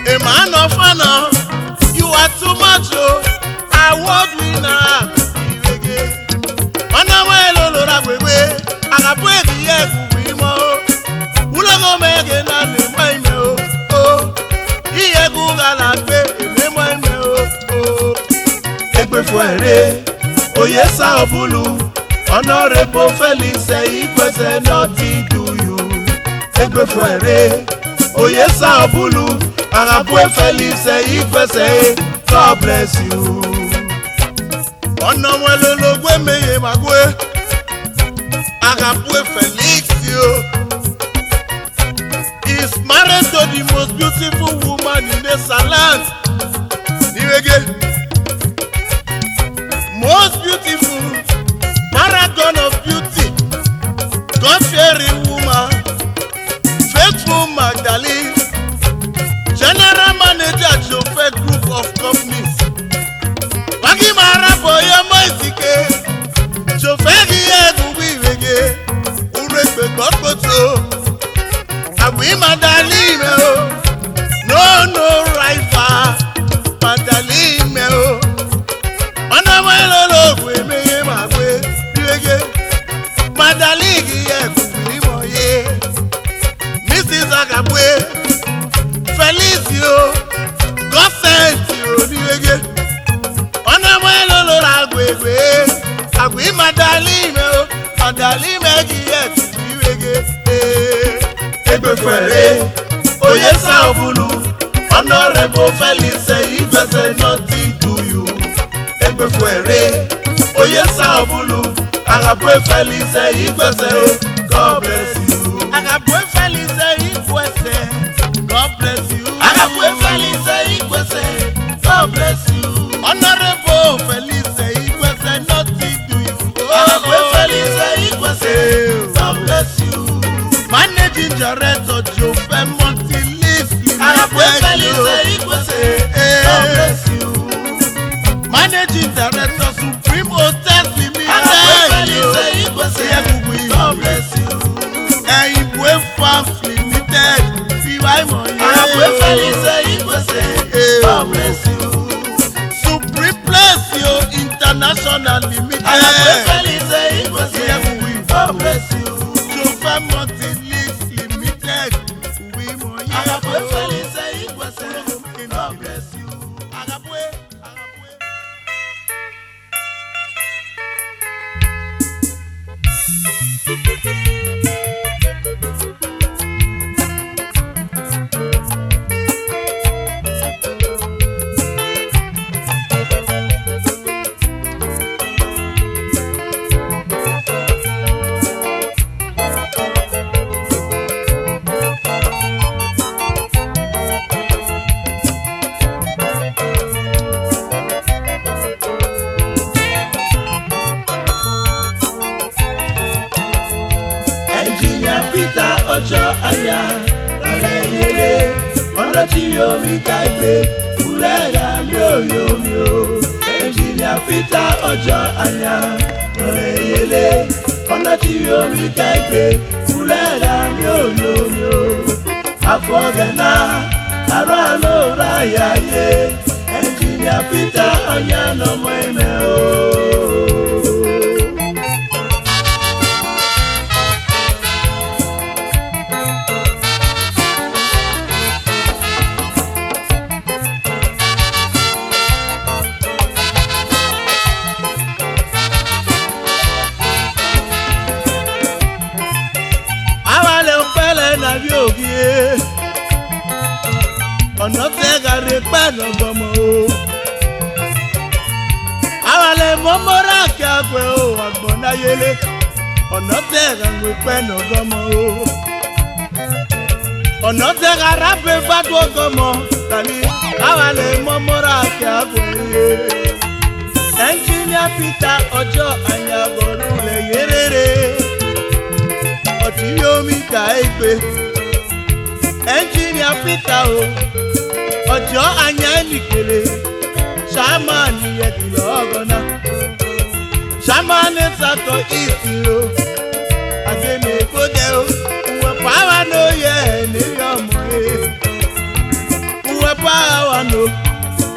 A man of honor, you are too much, award winner. Honorable Olora Gwegwe, Agapwe Diye Kuwimo. Ulogo mege na nemwe o. Iye guga na gbe nemwe o. Ekpefuere Oyesa Obulu, Honorable Felice Igbese nothing to you. Ekpefuere Oyesa Obulu Agapwe Felice Igbese, God bless you. Ọ̀nà wọn ló ló gbé meye máa gbé. Agapwe Felix yo. He's married to the most beautiful woman in the land. Nirege. Most beautiful, paragon of beauty, God-fearing woman, faithful Magdalene. General Manager Chauffeur Group of Companies. Wagi Maraboye Moisike. Chauffeur Giye Gubi Wege. Urekbe Madaligi Kumoye, Mrs. Agabwe, Felicio, Gossett, Niwege, Onamuelo Lagwege, Agui Madalime, Madalime Niwege, Ebefere, Oyesa Obulu, Honorable Felice, if I say nothing to you, Ebefere, Oyesa Obulu. Agabwe Felice Igwese, God bless you. Agabwe Felice Igwese, God bless you. Agabwe Felice Igwese, God bless you. Honorable Felice Igwese, nothing to you. Agabwe Felice Igwese, God bless you. Managing Director Joe Monty Leaf, Agabwe Felice Igwese, God bless you. Managing Director Supreme Hotels Limited. God bless you. Ibwe Farms Limited. God bless you. Supreme Place International Limited. God bless you. Jofa Mountain Leagues Limited. God bless you. Aya, aleyele, ọ̀nà tí yomi ká gbé, kúlẹ̀dà mioyomi o. Engineer Peter ọjọ́ aya, aleyele, ọ̀nà tí yomi ká gbé, kúlẹ̀dà mioyomi o. Afọ́gẹ́nà, àrọ́ àlọ́ra yáyé, Engineer Peter ọ̀yà nọmọ ẹ̀mẹ́ o. Ọ̀nà tẹ́gàrí pẹ̀lú ọgbọ̀mọ̀ o. Àwàlẹ̀ mọ́mọ́rá kí a pẹ̀ o àgbọ̀náyélé. Ọ̀nà tẹ́gàrí pẹ̀lú ọgbọ̀mọ̀ o. Ọ̀nà tẹ́gàrá pẹ̀ fàtú ọgbọ̀mọ̀ tàbí àwàlẹ̀ mọ́mọ́rá kí a pẹ̀ o. Engineer Peter ọjọ́ àyàbọ̀rù lẹ̀ yérèrè. Ọ̀tí yomi kà é gbé. Engineer Peter o. Ọjọ́ anya nìkele, ṣàmánì ẹ̀dùnlọ́ ọ̀gọ́nà. Ṣàmánì sàtọ̀ ìsìnrò, àgbẹ̀mí èkójẹ́ o. Uwe pàwà n'o yẹ nírí ọmọ ẹ̀. Uwe pàwà n'o,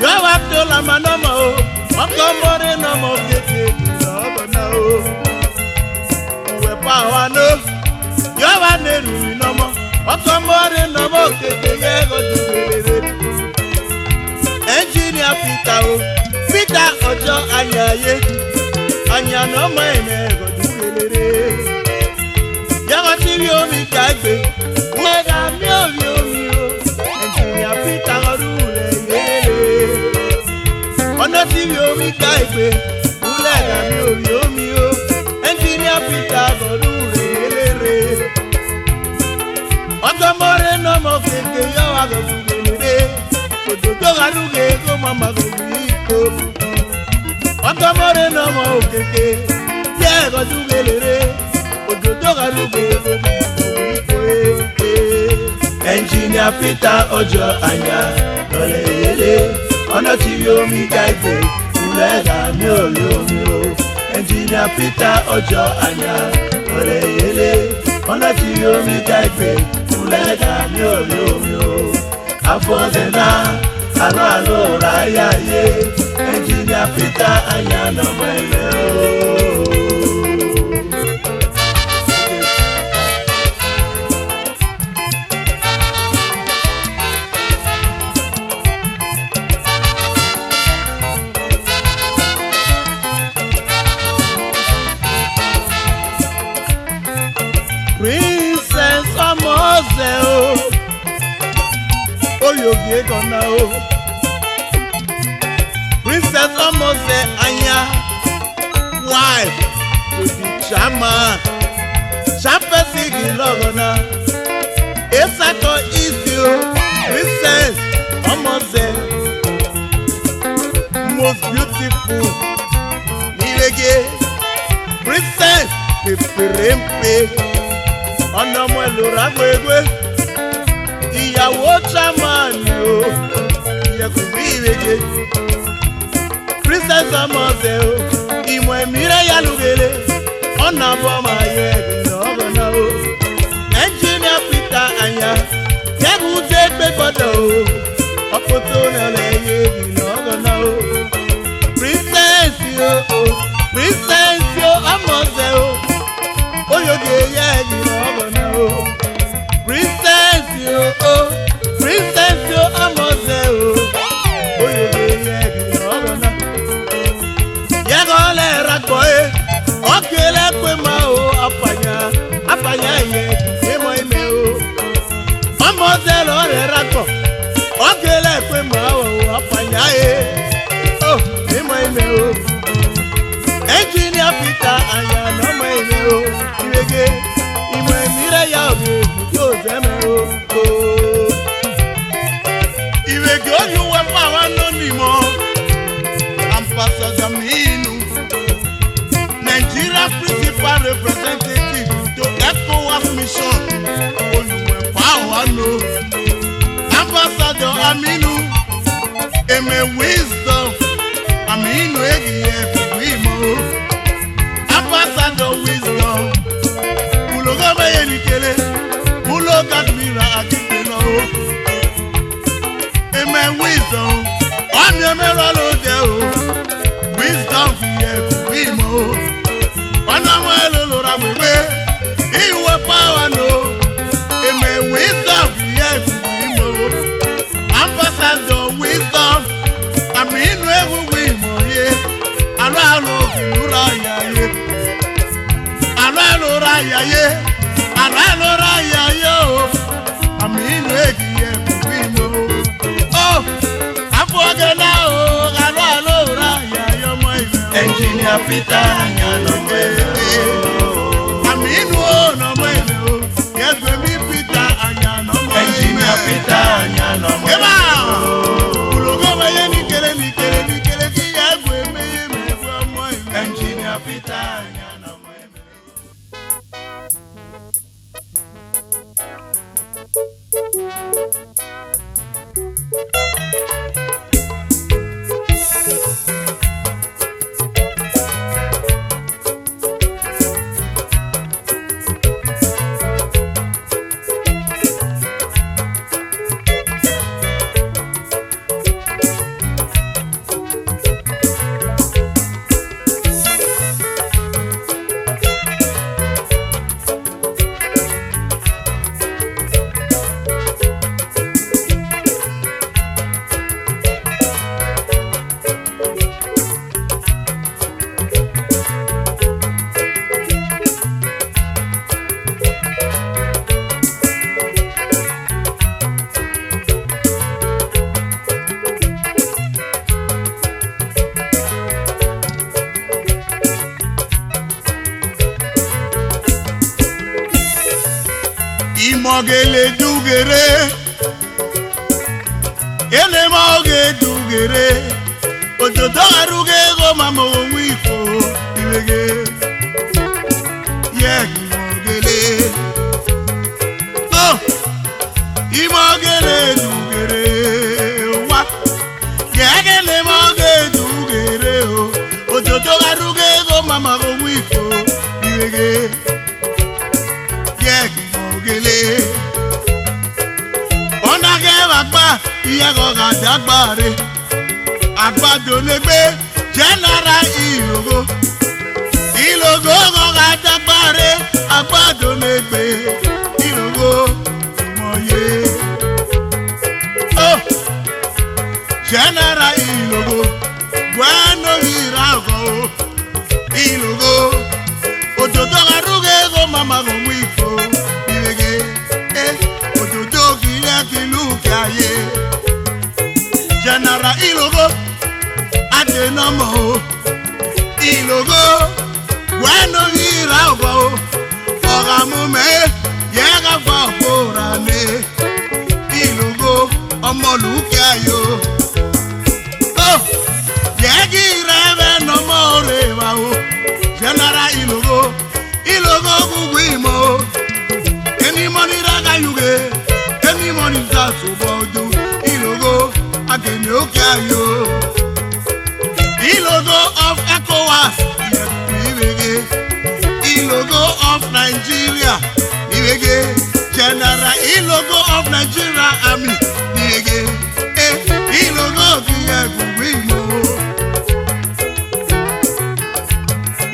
yọ wá tó lamà nọmọ o. Ọkọ mọ́rí nọmọ kékeré ìdùnlọ́ ọ̀gọ́nà o. Uwe pàwà n'o, yọ wá n'èrú nọmọ. Ọkọ mọ́rí nọmọ kékeré ẹ̀gọ́dù wèrè. Engineer Peter o, Peter ọjọ́ ayaye, anyana ọmọ ẹ̀mẹ́ ẹ̀gọ́dún lélẹ́rẹ́. Yàrá tí rí omi ká gbé, wẹ́dà mí ò rí omi o. Engineer Peter ọdún rẹ̀ yéèrè. Ọ̀nà tí rí omi ká gbé, wẹ́dà mí ò rí omi o. Engineer Peter ọdún rẹ̀ yéèrè. Ọjọ́ mọ́rẹ́ náà mọ̀ kéèké yọ àgọ́dún lélẹ́rẹ́. Ojojo garuge ko mama guriko. Ọkọ mọ́rẹ́ náà mọ òkèké. Tí ẹ̀kọ́ tún gbélére. Ojojo garuge ko mama guriko. Engineer Peter ọjọ́ àyà lọ́lẹ̀ yẹlé. Ọ̀nà tí yomi ká gbé. Kúlẹ̀dà mi ò rí omi o. Engineer Peter ọjọ́ àyà lọ́lẹ̀ yẹlé. Ọ̀nà tí yomi ká gbé. Kúlẹ̀dà mi ò rí omi o. Afọ́gẹ́nà, àrọ́ àlọ́ra yáyé, Engineer Peter àyà nọmọ ẹ̀mẹ́ o. Princess Omoze o Oyogi Egona o Princess Omoze Anya wife to the chairman Champesigi Logona Esato Isio Princess Omoze most beautiful Nilege Princess Peperempe Ọ̀nàmọ ẹlòrà gbégbé ìyàwó chairman o ìyẹ̀kùn bí ìrèké Princess Omoze o ìmọ̀ ẹ̀mí rẹ̀ yálùgélé ọ̀nà àbọ̀mọ̀ ayé ẹ̀dùnà ọ̀gànà o Engineer Peter Anya kẹ́gùn tẹ́ gbé gbọ́dọ̀ o ọ̀pọ̀ tó nílẹ̀ ayé ẹ̀dùnà ọ̀gànà o Princess o Princess Omoze o Oyoge ye ẹ̀dùnà ọ̀gànà o Princess Princess Omoze o Oyoge ye ẹ̀dùnà ọ̀gànà yẹ́gọ́lẹ̀ rakọ̀ ẹ́ ọ̀kẹ́lẹ́ pé máa o apàyà yẹ ẹ̀mọ́ ẹ̀mẹ́ o Omoze lọ́rẹ̀ rakọ̀ ọ̀kẹ́lẹ́ pé máa o apàyà yẹ ẹ̀mọ́ ẹ̀mẹ́ o Engineer Peter Anya nọ́mọ ẹ̀mẹ́ o ìrègé ìmọ̀ ẹ̀mí rẹ̀ yà òde yóò zẹ́mẹ́ o. Ìrègé olúwẹ̀ fún àwọn anónìmọ̀ Ambassador Aminu Nigeria principal representative to ECOWAS mission olúwẹ̀ fún àwọn anó Ambassador Aminu Eme Wisdom Aminu Egiye Figuimo Ambassador Wisdom Mulogobe Yenikele Mulogadmira Akipelo Eme Wisdom Ami Emero Lode o Wisdom Fiye Figuimo Wanamo Elolora Wewe Iwe Power no Eme Wisdom Fiye Figuimo Ambassador Wisdom Aminu Eguwimo ye Alalo Filura Yaye Alalo Yaye Alalo Yaye Aminu Egiye Figuimo Oh Afogela o Alalo Yaye mo ife Engineer Peter Anya no mo Aminu o no mo ife o Yegbe mi Peter Anya no mo Engineer Peter Anya no mo Engineer Peter Anya no mo Imogele dugere Ele moge dugere Ojodo aruge go mamo wifo Iwege Yegi mogele Oh Imogele dugere Wa Yegele moge dugere Ojodo aruge go mamo wifo Iwege Yegi ọ̀nà kẹwàá gbà ìyàgò gàdàgbàre àgbàdo lè gbé jẹ́nara ìlògó gàdàgbàre àgbàdo lè gbé ìlògó ìmọ̀ye jẹ́nara ìlògó gbẹ́nu ìràgọ̀ ìlògó òjòjò arúgbó mama go wifo. General Ilogo Adenomo Ilogo Bueno Irabo Oramume Yega Vaporane Ilogo Omolukayo Oh Yegi Reve no more Vao General Ilogo Ilogo Guguimo Any money raga yuge any money that's about do Ilogo Agenokayo Ilogo of ECOWAS Ilogo of Nigeria General Ilogo of Nigeria Army Ilogo Guguimo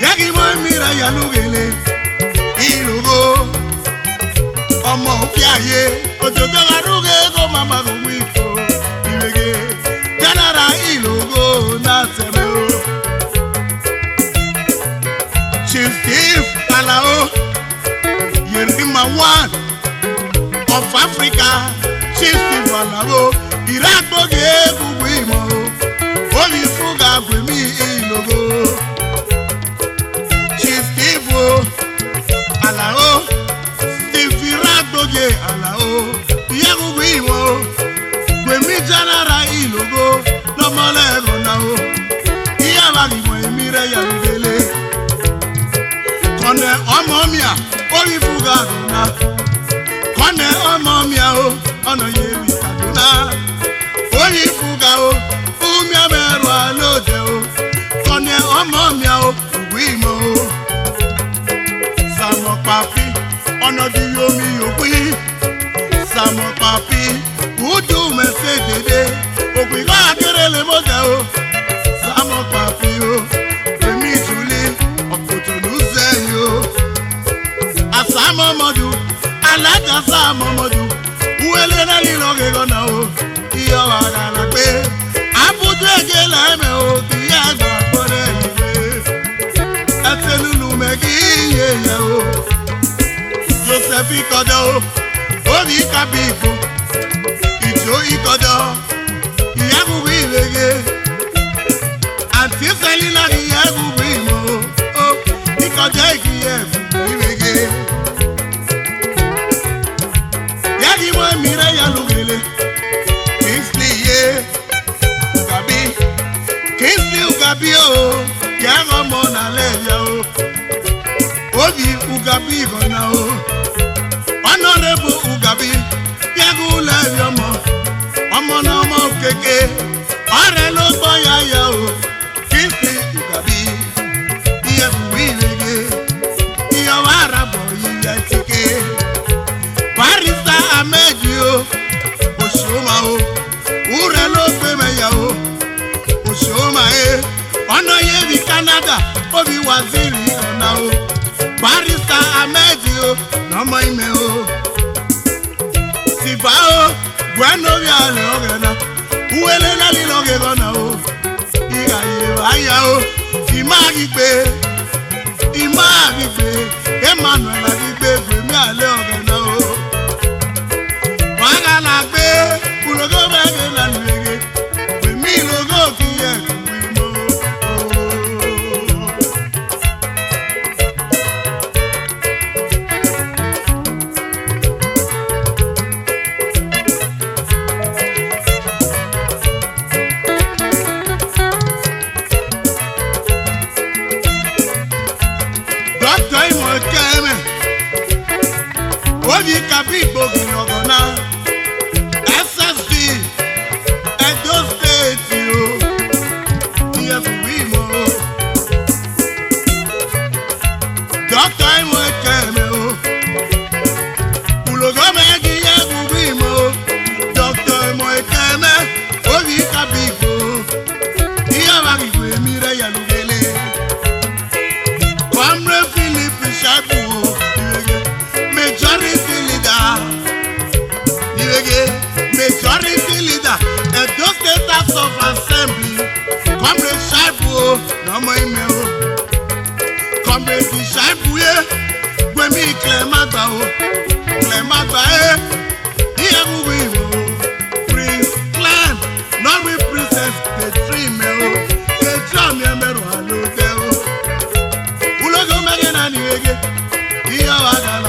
Yagi mo mira yalugele Ilogo ọmọ òkè ayé òjòjò arúgbó kó mama kò wí kó ìrèké General Ilogo náà tẹ̀lé o. Chief Steve Alao Yerima one of Africa Chief Steve Alao ìrágbóge gbogbo ìmọ̀ o omi fúgà gbèmí Ilogo. Chief Steve Alao Iragboge Alao Iyagugu Iwo Gwemi General Ilogo Nomole Gonao Iyabagi mo emire yaludele Kone omomia Oyi fuga dona Kone omomia o Ono yewi kaduna Oyi fuga o Umia meru alode o Kone omomia o Uguimo o Samo papi Ono di yomi yopi Samo papi Udu mese dede Okwi kwa kerele moja o Samo papi o Emi juli Okoto nuze yo Asamo modu Alaja samo modu Uwele na liloge gona o Iyo wagana kwe Aputu ege la eme o Kiya gwa kore iwe Etelulu megi ye ye o Joseph Ikodo, Obi Kabifo, Ijo Ikodo, Iyagugu Ilege, Auntie Selina Iyagugu Imo, Oh, Ikodo Iyagugu Ilege. Yagi mo mire yalugele, Kingsley Ugabi, Kingsley Ugabi o, Yago Mona Leya o, Obi Ugabi gona o. Honorable Ugabi, Yagu Leviomo, Omonomo Keke, Orelo Boya o, Kingsley Ugabi, Yagu Ilege, Yawara Boya Tike, Barista Amedio, Oshoma o, Urelo Bemeya o, Oshoma Ono Yevi Canada, Obi Waziri Ona o, Barista Amedio, Nomo ime o Sifa o Gweno viale ogena Uwele na liloge gona o Iga ye aya o Imagigbe Emmanuel agigbe Gwemi ale ogena o Waga na gbe Ulogo bege na nilege Gwemi Ilogo kiye kuwimo Oji kabi gbogi logona SSD Edo State yo Iyefu wimo Dr. Imo Ekeme o Ulogo megi yefu wimo Dr. Imo Ekeme Oji kabi gbo Iyabagi gwe mire yalugele Kwamre Philip Shaku o Majority leader, Edo State House of Assembly, Comrade Shaibu, Nomo Ime o, Comrade Shaibu Gwemi Clemagba Iyagugu Imo, Prince Clem, not represent. wagana